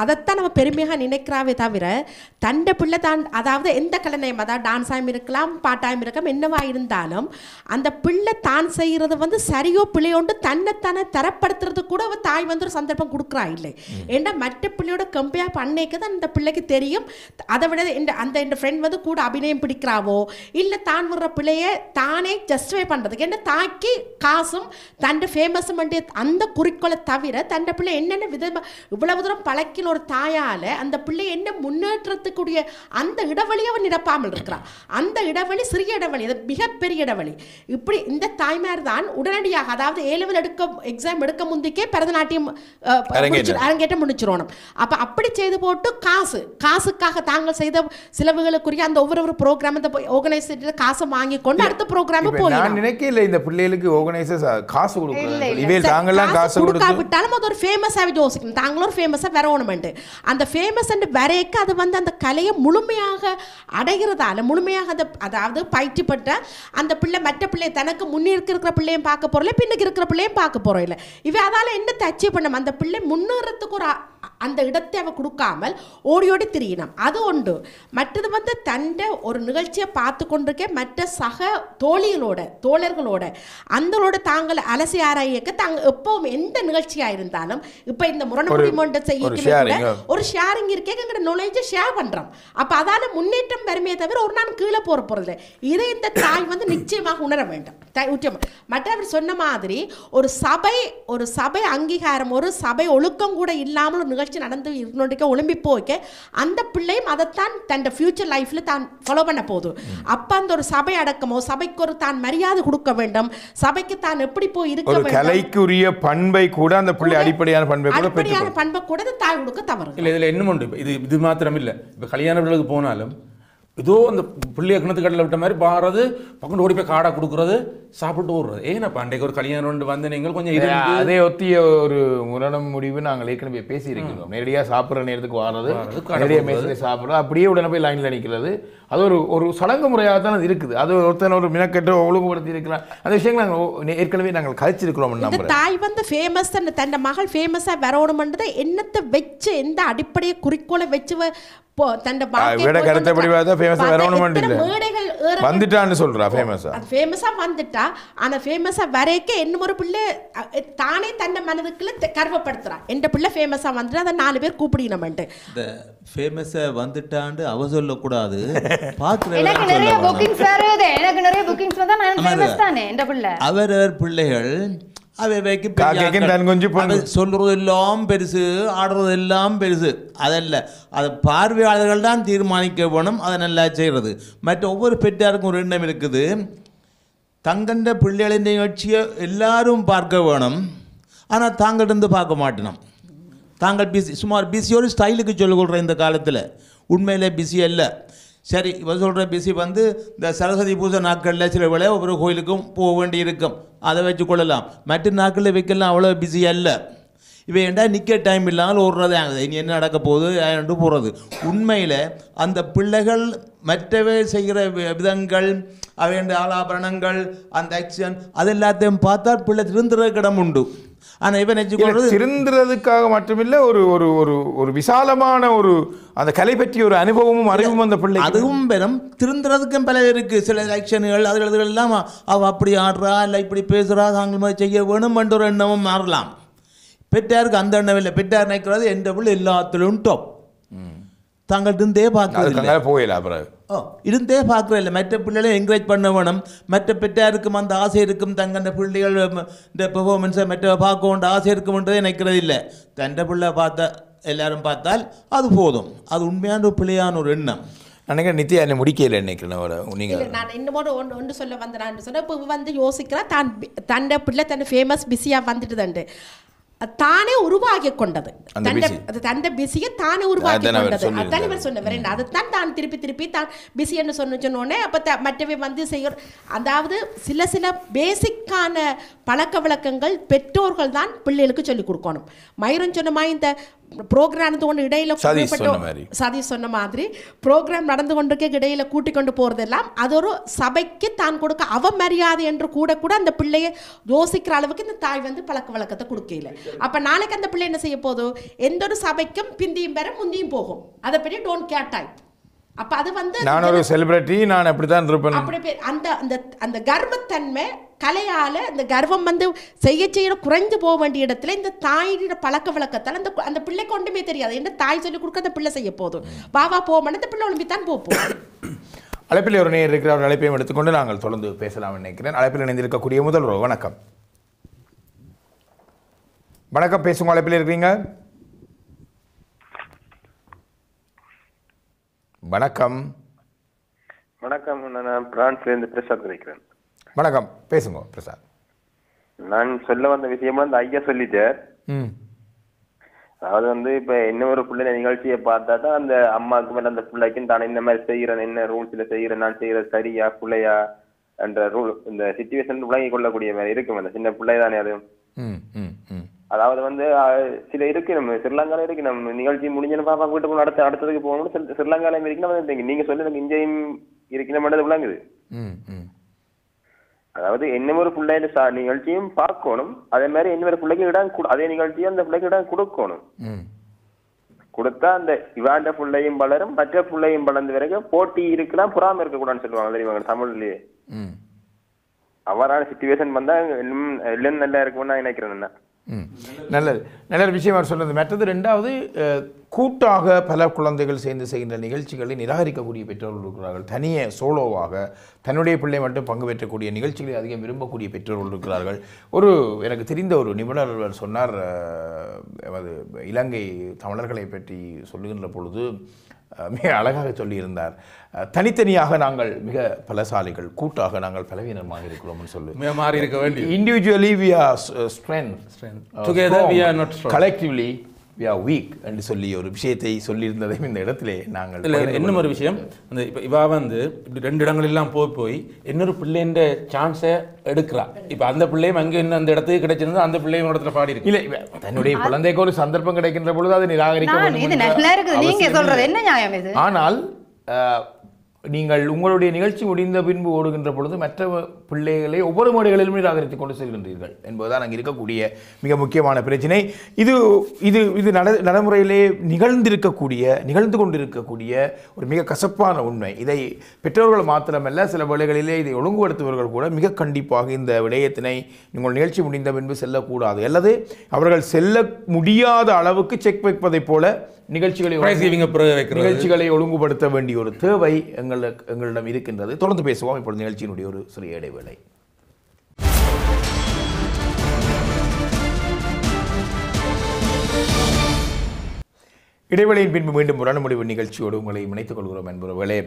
அதைத்தான் நம்ம பெருமையாக நினைக்கிறாவே தவிர தன்னை பிள்ளை தான், அதாவது எந்த கலைநயம், அதாவது டான்ஸாயும் இருக்கலாம், பாட்டாயும் இருக்கலாம், என்னவா இருந்தாலும் அந்த பிள்ளை தான் செய்கிறது வந்து சரியோ பிள்ளையோண்டு தன்னைத்தானே தரப்படுத்துறது கூட அவள் தாய் வந்து ஒரு சந்தர்ப்பம் கொடுக்குறா இல்லை. ஏன்னா மற்ற பிள்ளையோட கம்பேர் பண்ணிக்க தான் அந்த பிள்ளைக்கு தெரியும். அதை விட அந்த ஃப்ரெண்ட் வந்து கூட அபிநயம் பிடிக்கிறாவோ இல்லை தான் வர்ற பிள்ளையை தானே ஜஸ்டிஃபை பண்ணுறதுக்கு என்ன தாக்கி காசும் தன் ஃபேமஸும் அந்த குறிக்கோளை தவிர தன் பிள்ளை என்னென்ன விதமாக இவ்வளவு தூரம் பழக்கின ஒரு தாயால் அந்த பிள்ளை என்ன முன்னேற்றத்துக்குரிய அந்த இடைவெளியை அவன் நிரப்பாமல் இருக்கிறான். அந்த இடைவெளி சிறிய இடைவெளி, அது மிகப்பெரிய இடைவெளி. இப்படி இந்த தாய்மார் தான் உடனடியாக, அதாவது A-level எக்ஸாம் எடுக்க முந்திக்கே பரதநாட்டியம் அரங்கேற்றம் முடிச்சிடணும். அப்போ அப்படி செய்து போட்டு காசுக்காக தாங்கள் செய்த சிலவுகளுக்குரிய அந்த ஒவ்வொரு ப்ரோக்ராம் அந்த ஆர்கனைசர் காசை வாங்கி கொண்டு அடுத்த ப்ரோக்ராம் போய் நான் நினைக்கல இந்த பிள்ளைகளுக்கு ஆர்கனைசர்ஸ் காசு கொடுக்குறாங்க. இவே தாங்கலாம் காசு கொடுக்காவிட்டாலும் அது ஒரு ஃபேமஸாக யோசிக்கணும். தாங்களும் ஒரு ஃபேமஸாக வரணுமெண்டு அந்த ஃபேமஸ் வரைக்க அது வந்து அந்த கலையை முழுமையாக அடைகிறதால முழுமையாக அந்த அதாவது பயிற்சிப்பட்ட அந்த பிள்ளை மற்ற பிள்ளை தனக்கு முன்னே இருக்கிற பிள்ளையும் பார்க்க போகிறோம், பின்னுக்கு இருக்கிற பிள்ளையும் பார்க்க போகிறோம். இல்லை இவை அதால் என்ன அச்சீவ் பண்ணணும், அந்த பிள்ளை முன்னேறத்துக்கு ஒரு அந்த இடத்தை அவ கொடுக்காமல் ஓடி ஓடி திரியணும். அது உண்டு. மற்றது வந்து தண்டை ஒரு நிகழ்ச்சியை பார்த்து கொண்டிருக்க மற்ற சக தோழர்களோட அந்தளோட தாங்கள் அலசி ஆராய்க்க தாங்க எப்பவும் எந்த நிகழ்ச்சியாக இருந்தாலும் இப்போ இந்த முரணக்குடி மன்றத்தை ஒரு ஷேரிங் இருக்கே எங்களோட நாலேஜை ஷேர் பண்ணுறோம். அப்போ அதால் முன்னேற்றம் பெருமையை தவிர ஒரு நாள் கீழே போகிற போகிறதில்ல. இதை இந்த தாய் வந்து நிச்சயமாக உணர வேண்டும். மற்றவர் சொன்ன மாதிரி ஒரு சபை அங்கீகாரம் ஒரு சபை ஒழுக்கம் கூட இல்லாமல் ஒரு நிகழ்ச்சி நடந்து இருக்க ஒலிம்பி போய்க்க அந்த பிள்ளையும் அதைத்தான் தன் ஃபியூச்சர் லைஃப்ல தான் ஃபாலோ பண்ண போகுது. அப்ப அந்த ஒரு சபை அடக்கமோ சபைக்கு ஒரு தான் மரியாதை கொடுக்க வேண்டும், சபைக்கு தான் எப்படி போய் இருக்க வேண்டும், கலைக்குரிய பண்பை கூட அந்த பிள்ளை அடிப்படையான பண்பை கூட தாய் கொடுக்க தவறு இல்லை. இதில் இன்னும் உண்டு. இது மாத்திரம் இல்லை. இப்போ கல்யாண விழாவுக்கு போனாலும் ஏதோ அந்த பிள்ளைய கிணத்து கடலில் விட்ட மாதிரி பாடுறது, பக்கம் ஓடி போய் காடை கொடுக்குறது, சாப்பிட்டு ஓடுறது. ஏன்னப்பா அன்றைக்கு ஒரு கல்யாணம் வந்து நீங்கள் கொஞ்சம் அதே ஒத்திய ஒரு முரணம் முடிவு நாங்கள் ஏற்கனவே பேசியிருக்கிறோம். நேரடியாக சாப்பிட்ற நேரத்துக்கு வர்றது, நேரடியாக மேசிலே சாப்பிட்றது, அப்படியே உடனே போய் லைனில் நிற்கிறது. அது ஒரு சடங்கு முறையாக தான் அது இருக்குது. அது ஒருத்தன் ஒரு மினக்கெட்ட ஒழுங்குபடுத்தி இருக்கிறான். அந்த விஷயங்கள் நாங்கள் ஏற்கனவே நாங்கள் கழிச்சிருக்கிறோம். தாய் வந்து ஃபேமஸ் தன் மகள் ஃபேமஸாக வரணும்ன்றதை என்னத்தை வச்சு எந்த அடிப்படையை குறிக்கோளை வச்சு வந்துட்டா. ஆனா ஃபேமஸா வரைக்க என்ன ஒரு பிள்ளை தானே தன்னை மனதுக்குள்ள கர்வப்படுத்துறான். எந்த பிள்ளை ஃபேமஸா வந்துட்டா அதை 4 பேர் கூப்பிடணும். இந்த ஃபேமஸா வந்துட்டாண்டு அவ சொல்லக்கூடாது. எனக்கு நிறைய புக்கிங்ஸ் வருது, எனக்கு நிறைய புக்கிங்ஸ் வந்தா நான் ஃபேமஸ் தானே எந்த பிள்ளை. அவரவர் பிள்ளைகள் அவைக்கு சொல்றது எல்லாம் பெருசு, ஆடுறது எல்லாம் பெருசு. அதல்ல, அதை பார்வையாளர்கள் தான் தீர்மானிக்க வேணும். அதை நல்லா செய்கிறது. மற்ற ஒவ்வொரு பெற்றாருக்கும் ஒரு எண்ணம் இருக்குது. தங்கண்ட பிள்ளைகளின் நிகழ்ச்சியை எல்லாரும் பார்க்க வேணும். ஆனால் தாங்கள் இருந்து பார்க்க மாட்டணும். தாங்கள் பிஸி, சுமார் பிஸியோடு ஸ்டைலுக்கு சொல்லிக்கொள்கிற இந்த காலத்தில் உண்மையிலே பிஸி அல்ல. சரி, இவர் சொல்கிற பிஸி வந்து இந்த சரஸ்வதி பூஜை நாட்களில் சில வேளை ஒவ்வொரு கோயிலுக்கும் போக வேண்டி இருக்கும், அதை வச்சு கொள்ளலாம். மற்ற நாட்களில் வைக்கலாம் அவ்வளோ பிஸி அல்ல. இவை ஏண்டா நிற்க டைம் இல்லாமல் ஓடுறது, இனி என்ன நடக்க போகுது என்று போகிறது. உண்மையில் அந்த பிள்ளைகள் மற்றவை செய்கிற விதங்கள், அவைண்ட ஆலாபரணங்கள், அந்த ஆக்ஷன், அது எல்லாத்தையும் பார்த்தால் பிள்ளை திருந்துறதுக்கு இடம் உண்டு. ஆனால் இவன் நினைச்சுக்கொள்வது திருந்துறதுக்காக மட்டுமில்லை, ஒரு ஒரு ஒரு ஒரு விசாலமான ஒரு அந்த கலை பற்றிய ஒரு அனுபவமும் அறிவும் அந்த பிள்ளை அதுவும் பெறும். திருந்துறதுக்கும் பல இருக்குது. சில ஆக்ஷன்கள் அதுகள் எல்லாம் அவள் அப்படி ஆடுறா, இல்லை இப்படி பேசுகிறா, தாங்கள் மாதிரி செய்ய வேணும் என்ற ஒரு எண்ணமும் மாறலாம். பெற்றாருக்கு அந்த எண்ணம் இல்லை. பெற்றார் நினைக்கிறது எந்த பிள்ளை எல்லாத்திலும் டாப், தாங்கள் இருந்தே பார்க்கறது போயில அப்புறம் இருந்தே பார்க்குற இல்லை. மற்ற பிள்ளைகளை என்கரேஜ் பண்ண வேணும். மற்ற பெற்றாருக்கும் அந்த ஆசை இருக்கும். தங்க பிள்ளைகள் இந்த பெர்ஃபார்மன்ஸை மற்ற பார்க்க வேண்டிய ஆசை இருக்கும்ன்றதே நினைக்கிறது இல்லை. தண்ட பிள்ளை பார்த்த எல்லாரும் பார்த்தால் அது போதும். அது உண்மையான பிள்ளையான ஒரு எண்ணம். நினைக்கிறேன். நித்யா என்ன முடிக்கல நினைக்கிறேன். நீங்கள் நான் இன்னமோட ஒன்று சொல்ல வந்தேன். நான் சொன்னேன் இப்போ வந்து யோசிக்கிறேன் தண்ட பிள்ளை தன் ஃபேமஸ் பிஸியாக வந்துட்டு தண்டு தானே உருவாக்கி கொண்டது. தந்த பிஸியை தானே உருவாக்கி கொண்டது. அதான் இவர் சொன்ன அதைத்தான் தான் திருப்பி தான் பிஸின்னு சொன்னோடனே அப்போ மற்றவை வந்து செய்ய. அதாவது சில பேசிக்கான பழக்க வழக்கங்கள் பெற்றோர்கள் தான் பிள்ளைகளுக்கு சொல்லிக் கொடுக்கணும். மயூரன் சொன்ன மாதிரி இந்த ப்ரோக்ராம் கொண்டு இடையில சதி சொன்ன மாதிரி ப்ரோக்ராம் நடந்து கொண்டிருக்க இடையில கூட்டி கொண்டு போறதெல்லாம் அது ஒரு சபைக்கு தான் கொடுக்க அவமரியாதை என்று கூட அந்த பிள்ளையை யோசிக்கிற அளவுக்கு இந்த தாய் வந்து பழக்க வழக்கத்தை கொடுக்கல. அப்ப நாளைக்கு அந்த பிள்ளை என்ன செய்ய போதும், எந்த ஒரு சபைக்கும் பிந்தியும் பெற முந்தியும் போகும். அதை பற்றி டோன்ட் கேர் டைப். அப்ப அது வந்து நான் ஒரு செலிபிரிட்டி, நான் அப்படித்தான் இருப்பேன். அப்படி அந்த கர்வத்தன்மை கலையால அந்த கர்வம் வந்து செய்ய குறைஞ்சு போக வேண்டிய இடத்துல இந்த தாயோட பழக்க வழக்கத்தால் அந்த பிள்ளைக்கு ஒன்றுமே தெரியாது. என்ன தாய் சொல்லி கொடுக்க அந்த பிள்ளை செய்ய போதும். பாவா போகணும், அந்த பிள்ளை ஒழும்பித்தான் போகும். அழைப்பில் ஒரு நேர் இருக்கிற அழைப்பையும் எடுத்துக்கொண்டு நாங்கள் தொடர்ந்து பேசலாம் நினைக்கிறேன். அழைப்பில் இணைந்திருக்கக்கூடிய முதல்வர் வணக்கம். வணக்கம், பேசுங்க. அழைப்பில் இருக்கிறீங்க. வணக்கம். வணக்கம், நான் பிரான்ஸ்லேருந்து பிரசாத் கிடைக்கிறேன். வணக்கம், பேசுங்க பிரசாத். நான் சொல்ல வந்த விஷயம் அந்த ஐயா சொல்லிட்டார். அதாவது வந்து இப்ப என்ன ஒரு பிள்ளை நிகழ்ச்சியை பார்த்தா தான் அந்த அம்மாவுக்கு மேல அந்த பிள்ளைக்கும் தானே இந்த மாதிரி செய்யறேன், என்ன ரூல்ஸ்ல செய்யறேன், நான் செய்யறது சரியா பிள்ளையா என்ற ரூல் இந்த சிச்சுவேஷன் விளங்கி கொள்ளக்கூடிய மாதிரி இருக்கும். அந்த சின்ன பிள்ளை தானே அது. அதாவது வந்து சில இருக்கு, நம்ம ஸ்ரீலங்கால இருக்கு, நம்ம நிகழ்ச்சி முடிஞ்சு பாப்பா வீட்டுக்கு அடுத்ததுக்கு போகணும். ஸ்ரீலங்கால இருக்கு, நீங்க சொல்லி இங்கேயும் இருக்கணும் விளங்குது. அதாவது என்ன ஒரு பிள்ளைய நிகழ்ச்சியும் பார்க்கணும், அதே மாதிரி என்ன ஒரு பிள்ளைக்கு இடம் அதே நிகழ்ச்சியும் அந்த பிள்ளைக்கு இடம் கொடுக்கணும். கொடுத்தா அந்த இவாண்ட பிள்ளையும் வளரும், மற்ற பிள்ளையும் வளர்ந்து வரைக்கும் போட்டி இருக்கலாம், புறாம இருக்கக்கூடாதுன்னு சொல்லுவாங்க தெரியுமா தமிழ்லயே. அவரான சிச்சுவேஷன் வந்தா எல்லாம் நல்லா இருக்கும்னு நான் நினைக்கிறேன். நல்லது, நல்ல விஷயம் அவர் சொன்னது. மற்றது ரெண்டாவது, கூட்டாக பல குழந்தைகள் சேர்ந்து செய்கின்ற நிகழ்ச்சிகளை நிராகரிக்கக்கூடிய பெற்றோர்கள் இருக்கிறார்கள். தனியே சோலோவாக தன்னுடைய பிள்ளை மட்டும் பங்கு பெற்றக்கூடிய நிகழ்ச்சிகளை அதிகம் விரும்பக்கூடிய பெற்றோர்கள் இருக்கிறார்கள். எனக்கு தெரிந்த ஒரு நிபுணர் சொன்னார், இலங்கை தமிழர்களை பற்றி சொல்லுகின்ற பொழுது மிக அழகாக சொல்லியிருந்தார். தனித்தனியாக நாங்கள் மிக பலசாலிகள், கூட்டாக நாங்கள் பலவீனமாக இருக்கிறோம்னு சொல்லி மாறி இருக்க வேண்டிய. Individually we are strength, together we are not strong, collectively we are weak என்று சொல்லி ஒரு விஷயத்தை சொல்லியிருந்ததையும் இந்த இடத்திலே நாங்கள் இன்னும் ஒரு விஷயம். அந்த இப்போ இவா வந்து இப்படி 2 இடங்களெல்லாம் போய் இன்னொரு பிள்ளைன்ற சான்ஸை எடுக்கிறா. இப்போ அந்த பிள்ளையும் அங்கே இன்னும் அந்த இடத்துக்கு கிடைச்சிருந்தா அந்த பிள்ளையும் இடத்துல பாடி இருக்கு. இல்லை, தன்னுடைய குழந்தைக்கு ஒரு சந்தர்ப்பம் கிடைக்கின்ற பொழுது அதை நிராகரிக்க. ஆனால் நீங்கள் உங்களுடைய நிகழ்ச்சி முடிந்த பின்பு ஓடுகின்ற பொழுது மற்ற பிள்ளைகளை ஒவ்வொரு மேடைகளிலும் நிராகரித்துக் கொண்டு செல்கின்றீர்கள் என்பதுதான் அங்கே இருக்கக்கூடிய மிக முக்கியமான பிரச்சனை. இது இது இது நடைமுறையிலே நிகழ்ந்து கொண்டிருக்கக்கூடிய ஒரு மிக கசப்பான உண்மை. இதை பெற்றோர்கள் மாத்திரமல்ல, சில வேளைகளிலே இதை ஒழுங்குபடுத்துபவர்கள் கூட மிக கண்டிப்பாக இந்த விடயத்தினை உங்கள் நிகழ்ச்சி முடிந்த பின்பு செல்லக்கூடாது, அல்லது அவர்கள் செல்ல முடியாத அளவுக்கு செக் வைப்பதைப் போல நிகழ்ச்சிகளை ஒழுங்குபடுத்த வேண்டிய ஒரு தேவை எங்களிடம் இருக்கின்றது. தொடர்ந்து பேசுவோம். இப்பொழுது நிகழ்ச்சியினுடைய ஒரு சிறிய இடைவேளை. இடைவேளையின் பின்பு மீண்டும் முரண்முடிவு நிகழ்ச்சியோடு உங்களை இணைத்துக் கொள்கிறோம் என்பவர்களே.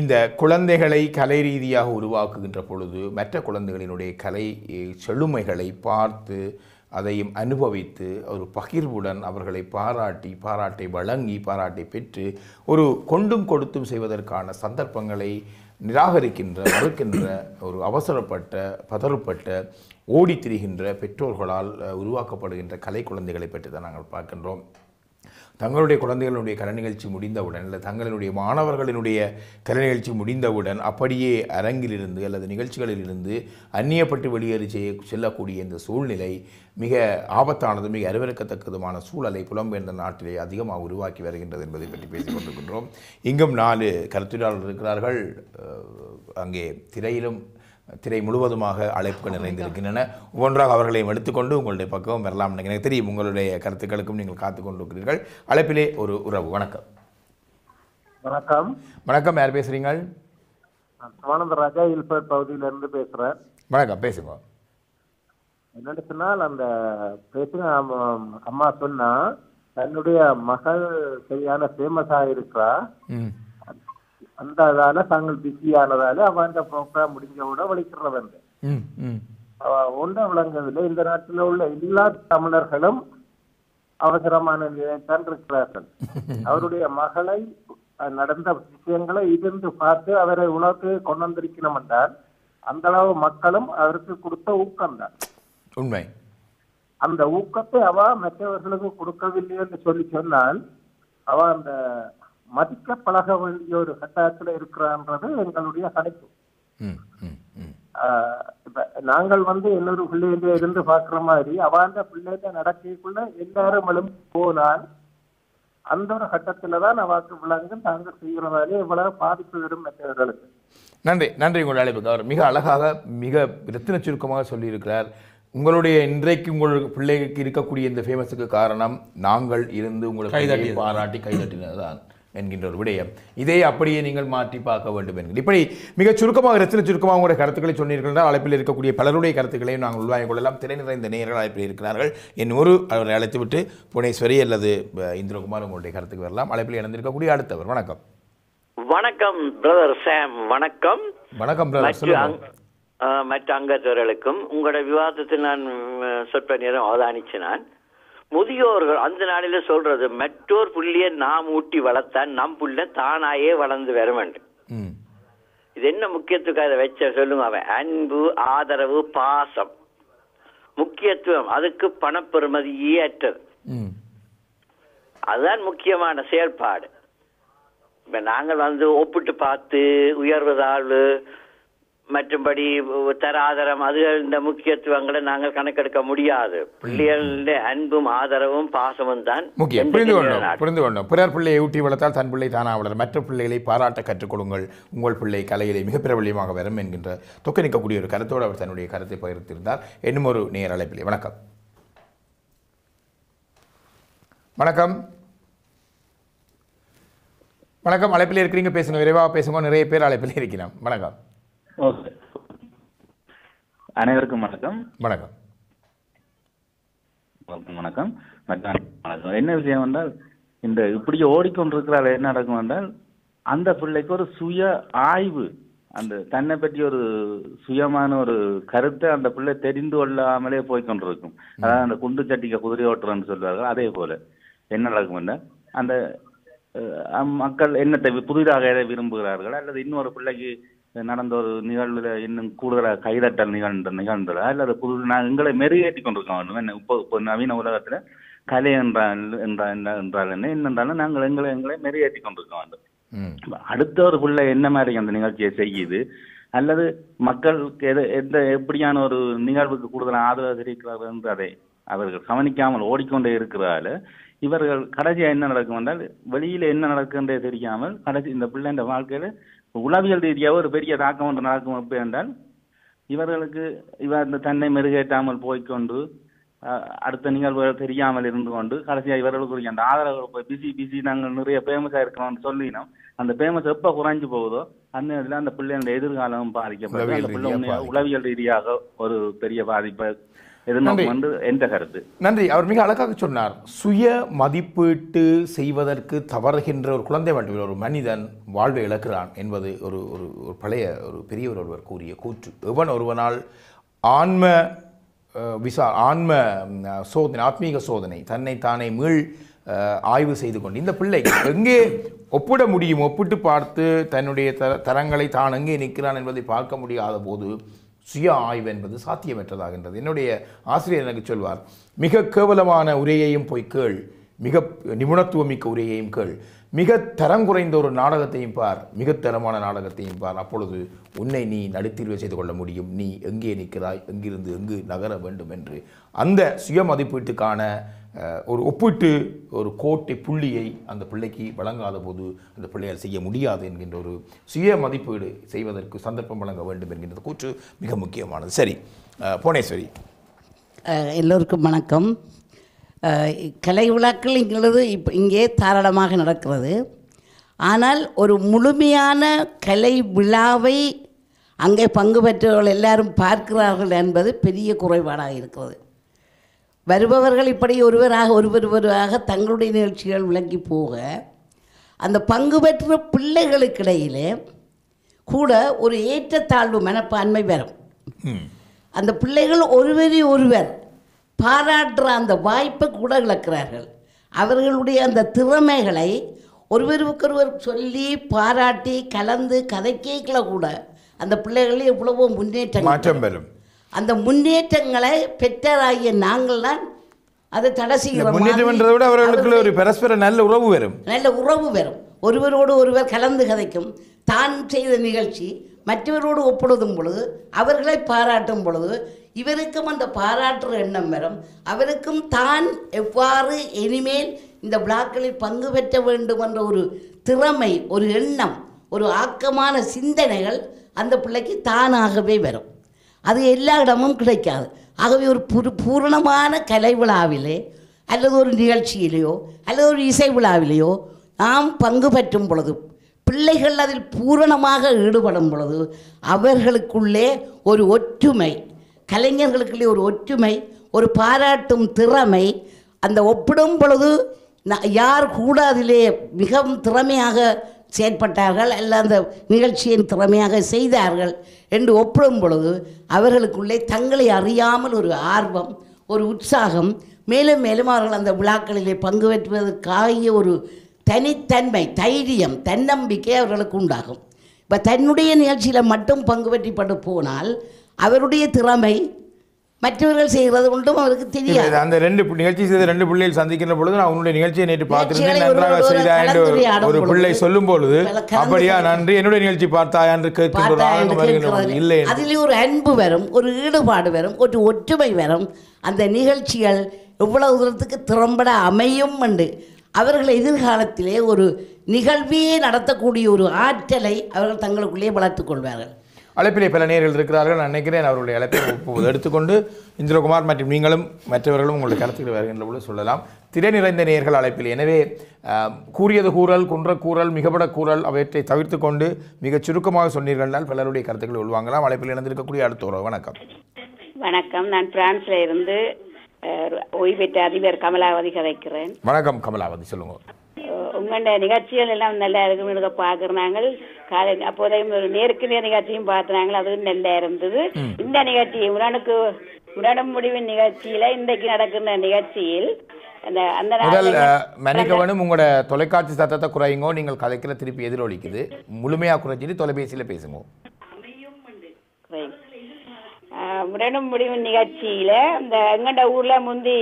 இந்த குழந்தைகளை கலை ரீதியாக உருவாக்குகின்ற பொழுது மற்ற குழந்தைகளினுடைய கலை செழுமைகளை பார்த்து அதையும் அனுபவித்து ஒரு பகிர்வுடன் அவர்களை பாராட்டை வழங்கி பாராட்டை பெற்று ஒரு கொண்டும் கொடுத்தும் செய்வதற்கான சந்தர்ப்பங்களை மறுக்கின்ற ஒரு அவசரப்பட்ட பதறுப்பட்ட ஓடித்திரிகின்ற பெற்றோர்களால் உருவாக்கப்படுகின்ற கலை குழந்தைகளை பற்றி தான் நாங்கள் பார்க்கின்றோம். தங்களுடைய குழந்தைகளுடைய கலை நிகழ்ச்சி முடிந்தவுடன் இல்லை தங்களுடைய மாணவர்களினுடைய கலை நிகழ்ச்சி முடிந்தவுடன் அப்படியே அரங்கிலிருந்து அல்லது நிகழ்ச்சிகளிலிருந்து அந்நியப்பட்டு வெளியேறி செல்லக்கூடிய இந்த சூழ்நிலை மிக ஆபத்தானது, மிக அறிவிக்கத்தக்கதுமான சூழலை புலம்பெயர்ந்த நாட்டிலே அதிகமாக உருவாக்கி வருகின்றது என்பதை பற்றி பேசிக் கொண்டிருக்கின்றோம். இங்கும் 4 கருத்துரையாளர்கள் இருக்கிறார்கள். அங்கே திரை முழுவதுமாக அழைப்புகள் நிறைந்திருக்கின்றன. ஒவ்வொன்றாக அவர்களையும் எடுத்துக்கொண்டு உங்களுடைய பக்கம் வரலாம். எனக்கு தெரியும் உங்களுடைய கருத்துக்களுக்கும் நீங்கள் காத்து கொண்டிருக்கிறீர்கள். அழைப்பிலே ஒரு உறவு. வணக்கம். வணக்கம். வணக்கம், யார் பேசுறீங்க? சிவானந்தராஜா இல்பர்ட் பகுதியிலிருந்து பேசுறேன். வணக்கம், பேசுங்க. என்னன்னு சொன்னால், அந்த பேசுங்க அம்மா சொன்னா தன்னுடைய மகள் சரியான ஃபேமஸா இருக்கா, அந்த அதால தாங்கள் பிஸியானதால அவன் அந்த ப்ரோக்ராம் முடிஞ்சவுட வலிக்கிறவன் ஒன்றை விளங்கவில்லை. இந்த நாட்டில் உள்ள எல்லா தமிழர்களும் அவசரமான நிலையத்தான் இருக்கிறார்கள். அவருடைய மகளை நடந்த விஷயங்களை இருந்து பார்த்து அவரை உணர்த்து கொண்டு வந்திருக்கணும் என்றால் அந்த அளவு மக்களும் அவருக்கு கொடுத்த ஊக்கம்தான் உண்மை. அந்த ஊக்கத்தை அவ மற்றவர்களுக்கு கொடுக்கவில்லை என்று சொன்னால் அவ அந்த மதிக்க பழக வேண்டிய ஒரு கட்டாயத்தில் இருக்கிறான்றது எங்களுடைய கணிப்பு. இப்ப நாங்கள் இன்னொரு பிள்ளையில இருந்து பாக்குற மாதிரி அவாண்ட பிள்ளைங்க நடக்கக்குள்ள எல்லாரும் எழும்பி போனால் அந்த ஒரு கட்டத்துலதான் அவாக்கு விளங்கு தாங்கள் செய்கிறதாலே இவ்வளவு பாதிப்பு வரும் மற்றவர்களுக்கு. நன்றி உங்களுடைய அழைப்புக்கு. அவர் மிக அழகாக மிக ரத்தின சுருக்கமாக சொல்லியிருக்கிறார். உங்களுடைய இன்றைக்கு உங்களுக்கு பிள்ளைக்கு இருக்கக்கூடிய இந்த ஃபேமஸுக்கு காரணம் நாங்கள் இருந்து உங்களுக்கு பாராட்டி கைதட்டினதுதான் என்கின்ற ஒரு விடயம். இதை அப்படியே நீங்கள் மாற்றி பார்க்க வேண்டும் என்கிற இப்படி மிகச் சுருக்கமாக ரத்தின சுருக்கமாக உங்களுடைய கருத்துக்களை சொன்னீர்கள். அழைப்பில் இருக்கக்கூடிய பலருடைய கருத்துக்களையும் நாங்கள் உள்வாங்கிக் கொள்ளலாம். திரை நிறைந்த நேயர்கள் அழைப்பில் இருக்கிறார்கள். அவரை அழைத்துவிட்டு புவனேஸ்வரி அல்லது இந்திரகுமார் உங்களுடைய கருத்துக்கு வரலாம். அழைப்பில் இணைந்திருக்கக்கூடிய அடுத்தவர். வணக்கம். வணக்கம் பிரதர் சாம். வணக்கம். வணக்கம் பிரதர். மற்ற அங்கத்தவர்களுக்கும் உங்களோட விவாதத்தில் நான் சொற்ப நேரம் அவதானிச்சு. நான் முதியோர்கள் அந்த நாளில சொல்றது மற்றோர் புள்ளிய நாம் ஊட்டி வளர்த்தான் நம் புள்ள தானாயே வளர்ந்து வர வேண்டும். இது என்ன முக்கியத்துவம் அதை வச்ச சொல்லுங்க. அவன் அன்பு, ஆதரவு, பாசம் முக்கியத்துவம். அதுக்கு பணப்பெறுமதியே அற்றது. அதுதான் முக்கியமான செயல்பாடு. இப்ப நாங்கள் ஒப்பிட்டு பார்த்து உயர்வதாழ்வு மற்றும்படி தராதரம் அது இந்த முக்கியத்துவங்களை நாங்கள் கணக்கெடுக்க முடியாது. பிள்ளைகளுடைய அன்பும் ஆதரவும் பாசமும் தான் முக்கியம். புரிந்து கொண்டோம். பிறர் பிள்ளையை ஊட்டி வளர்த்தால் தன் பிள்ளை தானா வளரும். மற்ற பிள்ளைகளை பாராட்ட கற்றுக்கொள்ளுங்கள். உங்கள் பிள்ளை கலையிலே மிக பிரபலியமாக வரும் என்கின்ற தொக்க நிற்கக்கூடிய ஒரு கருத்தோடு அவர் தன்னுடைய கருத்தை பகிர்ந்திருந்தார். இன்னும் ஒரு நேர் அழைப்பிலே. வணக்கம். வணக்கம். வணக்கம். அழைப்பில் இருக்கிறீங்க, பேசுங்க, விரைவாக பேசுங்க. நிறைய பேர் அழைப்பில் இருக்கிறோம். வணக்கம். ஓகே, அனைவருக்கும் வணக்கம். வணக்கம். வணக்கம். வணக்கம். என்ன விஷயம் என்றால், இந்த இப்படி ஓடிக்கொண்டிருக்கிறாள் என்ன நடக்கும் என்றால், அந்த பிள்ளைக்கு ஒரு சுய ஆய்வு, அந்த தன்னை பற்றி ஒரு சுயமான ஒரு கருத்தை அந்த பிள்ளை தெரிந்து கொள்ளாமலே போய்கொண்டிருக்கும். அதாவது அந்த குண்டு சட்டிக்க குதிரை ஓட்டுறன்னு சொல்வார்கள். அதே போல என்ன நடக்கும் என்றால், அந்த மக்கள் என்னத்தை புதிதாக எதை விரும்புகிறார்கள், அல்லது இன்னொரு பிள்ளைக்கு நடந்த ஒரு நிகழ்வுல இன்னும் கூடுதலாக கைதட்டல் நிகழ்ந்ததா, அல்லது எங்களை மெருகேற்றி கொண்டிருக்கோம். இப்போ நவீன உலகத்துல கலை என்றால் என்ன என்னென்றாலும் நாங்கள் எங்களை மெருகேற்றி கொண்டிருக்க வேண்டும். அடுத்த ஒரு பிள்ளை என்ன மாதிரி அந்த நிகழ்ச்சியை செய்யுது, அல்லது மக்களுக்கு எப்படியான ஒரு நிகழ்வுக்கு கூடுதலாக ஆதரவு தெரிவிக்கிறார்கள் என்று அதை அவர்கள் கவனிக்காமல் ஓடிக்கொண்டே இருக்கிறால இவர்கள் கடைசியாக என்ன நடக்கும் என்றால், வெளியில என்ன நடக்குன்றே தெரியாமல் கடைசி இந்த பிள்ளை இந்த வாழ்க்கையில உளவியல் ரீதியாக ஒரு பெரிய தாக்கம் ஒன்று நடக்கும். எப்படி என்றால், இவர்களுக்கு இந்த தன்னை மெருகேற்றாமல் போய்கொண்டு அடுத்த நிகழ்வுகள் தெரியாமல் இருந்து கொண்டு கடைசியாக இவர்களுக்கு அந்த ஆதரவு பிசி நாங்கள் நிறைய ஃபேமஸாக இருக்கிறோம்னு சொல்லினோம். அந்த ஃபேமஸ் எப்போ குறைஞ்சு போகுதோ அந்த இதில் அந்த பிள்ளையோட எதிர்காலம் பாதிக்கப்படும். அந்த பிள்ளை உளவியல் ரீதியாக ஒரு பெரிய பாதிப்பை நன்றி. அவர் மிக அழகாக சொன்னார். சுய மதிப்பீட்டு செய்வதற்கு தவறுகின்ற ஒரு குழந்தை மட்டும் ஒரு மனிதன் வாழ்வை இழக்கிறான் என்பது ஒரு பழைய ஒரு பெரியவர் ஒருவர் கூறிய கூற்று. ஒருவனால் ஆன்ம சோதனை, ஆத்மீக சோதனை, தன்னை தானே மீள் ஆய்வு செய்து கொண்டு இந்த பிள்ளை எங்கே ஒப்பிட முடியும், ஒப்பிட்டு பார்த்து தன்னுடைய தரங்களை தான் எங்கே நிற்கிறான் என்பதை பார்க்க முடியாத போது சுய ஆய்வு என்பது சாத்தியமற்றதாகின்றது. என்னுடைய ஆசிரியர் எனக்கு சொல்வார், மிக கேவலமான உரையையும் போய் கேள், மிக நிபுணத்துவமிக்க உரையையும் கேள், மிக தரம் குறைந்த ஒரு நாடகத்தையும் பார், மிக தரமான நாடகத்தையும் பார், அப்பொழுது உன்னை நீ நடுத்தீர்வு செய்து கொள்ள முடியும். நீ எங்கே நிற்கிறாய், எங்கிருந்து எங்கு நகர வேண்டும் என்று அந்த சுய மதிப்பீட்டுக்கான ஒரு ஒப்பிட்டு ஒரு கோட்டை புள்ளியை அந்த பிள்ளைக்கு வழங்காத போது அந்த பிள்ளையால் செய்ய முடியாது என்கின்ற ஒரு சுய மதிப்பீடு செய்வதற்கு சந்தர்ப்பம் வழங்க வேண்டும் என்கின்ற கூற்று மிக முக்கியமானது. சரி, புவனேஸ்வரி. எல்லோருக்கும் வணக்கம். கலை விழாக்கள் இங்கே தாராளமாக நடக்கிறது. ஆனால் ஒரு முழுமையான கலை விழாவை அங்கே பங்கு பெற்றவர்கள் எல்லாரும் பார்க்கிறார்கள் என்பது பெரிய குறைபாடாக இருக்கிறது. வருபவர்கள் இப்படி ஒருவராக தங்களுடைய நிகழ்ச்சிகள் விளங்கி போக, அந்த பங்கு பெற்ற பிள்ளைகளுக்கிடையிலே கூட ஒரு ஏற்றத்தாழ்வு மனப்பான்மை வரும். அந்த பிள்ளைகள் ஒருவர் பாராட்டுற அந்த வாய்ப்பை கூட இழக்கிறார்கள். அவர்களுடைய அந்த திறமைகளை ஒருவருக்கொருவர் சொல்லி பாராட்டி கலந்து கதைக்கல கூட அந்த பிள்ளைகளில் எவ்வளவோ முன்னேற்றம் வரும். அந்த முன்னேற்றங்களை பெற்றராகிய நாங்கள் தான் அதை தடை செய்கிறோம். முன்னேற்றம்ன்றதை விட அவர்களுக்கு ஒரு பரஸ்பர நல்ல உறவு வரும். ஒருவரோடு ஒருவர் கலந்து கதைக்கும். தான் செய்த நிகழ்ச்சி மற்றவரோடு ஒப்பிடுதும் பொழுது, அவர்களை பாராட்டும் பொழுது இவருக்கும் அந்த பாராட்டுற எண்ணம் வரும். அவருக்கும் தான் எவ்வாறு இனிமேல் இந்த விழாக்களில் பங்கு பெற்ற வேண்டும் என்ற ஒரு திறமை, ஒரு எண்ணம், ஒரு ஆக்கமான சிந்தனைகள் அந்த பிள்ளைக்கு தானாகவே வரும். அது எல்லா இடமும் கிடைக்காது. ஆகவே ஒரு பூரணமான கலை விழாவிலே அல்லது ஒரு நிகழ்ச்சியிலேயோ அல்லது ஒரு இசை விழாவிலேயோ நாம் பங்கு பெற்றும் பொழுது, பிள்ளைகள் அதில் பூரணமாக ஈடுபடும் பொழுது அவர்களுக்குள்ளே ஒரு ஒற்றுமை, கலைஞர்களுக்குள்ளே ஒரு ஒற்றுமை, ஒரு பாராட்டும் திறமை, அந்த ஒப்பிடும் பொழுது யார் கூட அதிலே மிகவும் திறமையாக செயற்பட்டார்கள் அல்ல அந்த நிகழ்ச்சியின் திறமையாக செய்தார்கள் என்று ஒப்பிடும் பொழுது அவர்களுக்குள்ளே தங்களை அறியாமல் ஒரு ஆர்வம், ஒரு உற்சாகம், மேலும் மேலும் அவர்கள் அந்த விழாக்களிலே பங்கு பெற்றுவதற்காகிய ஒரு தனித்தன்மை, தைரியம், தன்னம்பிக்கை அவர்களுக்கு உண்டாகும். இப்போ தன்னுடைய நிகழ்ச்சியில் மட்டும் பங்கு பெற்றிப்பட்டு போனால் அவருடைய திறமை மற்றவர்கள் செய்கிறது ஒன்றும் அவருக்கு தெரியாது. அந்த நிகழ்ச்சி செய்த 2 பிள்ளைகள் சந்திக்கின்ற பொழுது நான் உன்னுடைய நிகழ்ச்சியை நேற்று பார்த்திருந்தேன், நன்றாக செய்தாய் என்று ஒரு பிள்ளை சொல்லும் பொழுது அப்படியா நன்றி என்னுடைய நிகழ்ச்சி பார்த்தாயா என்று கேட்கின்ற இல்லை, அதிலே ஒரு அன்பு வரும், ஒரு ஈடுபாடு வரும், ஒரு ஒற்றுமை வரும். அந்த நிகழ்ச்சிகள் எவ்வளவு தூரத்துக்கு திறம்பட அமையும் என்று அவர்கள் எதிர்காலத்திலே ஒரு நிகழ்வையே நடத்தக்கூடிய ஒரு ஆற்றலை அவர்கள் தங்களுக்குள்ளே வளர்த்துக் கொள்வார்கள். அழைப்பிலே பல நேர்கள் இருக்கிறார்கள். நான் நினைக்கிறேன் அவருடைய அழைப்பை எடுத்துக்கொண்டு இந்திரகுமார் மற்றும் நீங்களும் மற்றவர்களும் உங்களுடைய கருத்துக்கள் வருகின்ற பொழுது சொல்லலாம். திரை நிறைந்த நேர்கள் அழைப்பில். எனவே கூறியது கூறல், குன்ற கூறல், மிகப்பட கூறல் அவற்றை தவிர்த்து கொண்டு மிகச் சுருக்கமாக சொன்னீர்கள் பலருடைய கருத்துக்களை உள்வாங்கலாம். அழைப்பில் இணைந்திருக்கக்கூடிய அடுத்த ஒரு வணக்கம். வணக்கம், நான் பிரான்ஸ்ல இருந்து ஓய்வு பெற்ற அதிபர் கமலாவதி கதைக்கிறேன். வணக்கம் கமலாவதி, சொல்லுங்க. உங்களோட நிகழ்ச்சிகள் எல்லாம் நல்லா இருக்கும் பார்க்குறாங்க. காலை அப்போதையும் ஒரு நேருக்கு நேர் நிகழ்ச்சியும் பார்த்தாங்க, அதுவும் நல்லா இருந்தது. இந்த நிகழ்ச்சி உடனும் முடிவின் நிகழ்ச்சியில இன்றைக்கு நடக்கிற நிகழ்ச்சியில் மன்னிக்கவனும் உங்களோட தொலைக்காட்சி சத்தத்தை குறையுங்கோ. நீங்கள் கதைக்கிற திருப்பி எதிரொலிக்குது. முழுமையா குறைச்சிட்டு தொலைபேசியில பேசுங்க. உடனும் முடிவின் நிகழ்ச்சியில இந்த எங்கண்ட ஊர்ல முந்தி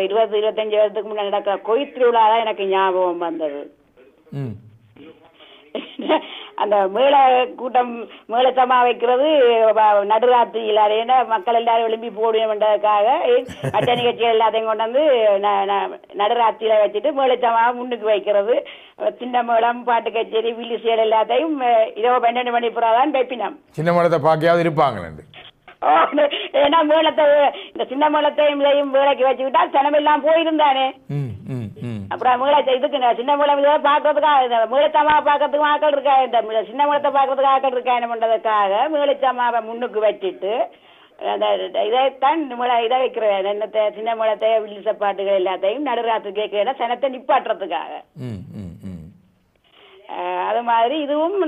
20-25 வருஷத்துக்கு முன்னாடி நடக்கிற கோயில் திருவிழா தான் எனக்கு ஞாபகம் வந்தது. அந்த மேள கூட்டம் மேளத்தமா வைக்கிறது நடுராத்திரியில், ஏன்னா மக்கள் எல்லாரும் எழும்பி போடுவதற்காக மற்ற நிகழ்ச்சிகள் எல்லாத்தையும் கொண்டு வந்து நடுராத்திரியில வச்சுட்டு மேளத்தமாக முன்னுக்கு வைக்கிறது. சின்ன மேளம், பாட்டு கச்சேரி, வில்லிசேல் எல்லாத்தையும் இரவு 12 மணி புறாதான் வைப்பினோம். சின்ன மேளத்தை பார்க்காது இருப்பாங்க. ஏன்னா மேளத்தை இந்த சின்ன மேளத்தையும் வேலைக்கு வச்சுக்கிட்டா சனமெல்லாம் போயிருந்தானே. அப்புறம் மேளத்தை இதுக்கு சின்ன மேளம் பாக்குறதுக்காக மேளத்தம்மா பாக்கிறதுக்கு ஆக்கள் இருக்கா, இந்த சின்ன மேளத்தை பாக்குறதுக்கு ஆக்கள் இருக்கா என்ன பண்றதுக்காக மேளத்தம்மாவை முன்னுக்கு வச்சுட்டு இதைத்தான் இதை வைக்கிறேன். என்னத்தை சின்ன மேளத்தை வில்லிச பாட்டுகள் எல்லாத்தையும் நடுராத்து கேட்க சனத்தை நிப்பாட்டுறதுக்காக. அது மாதிரி இதுவும்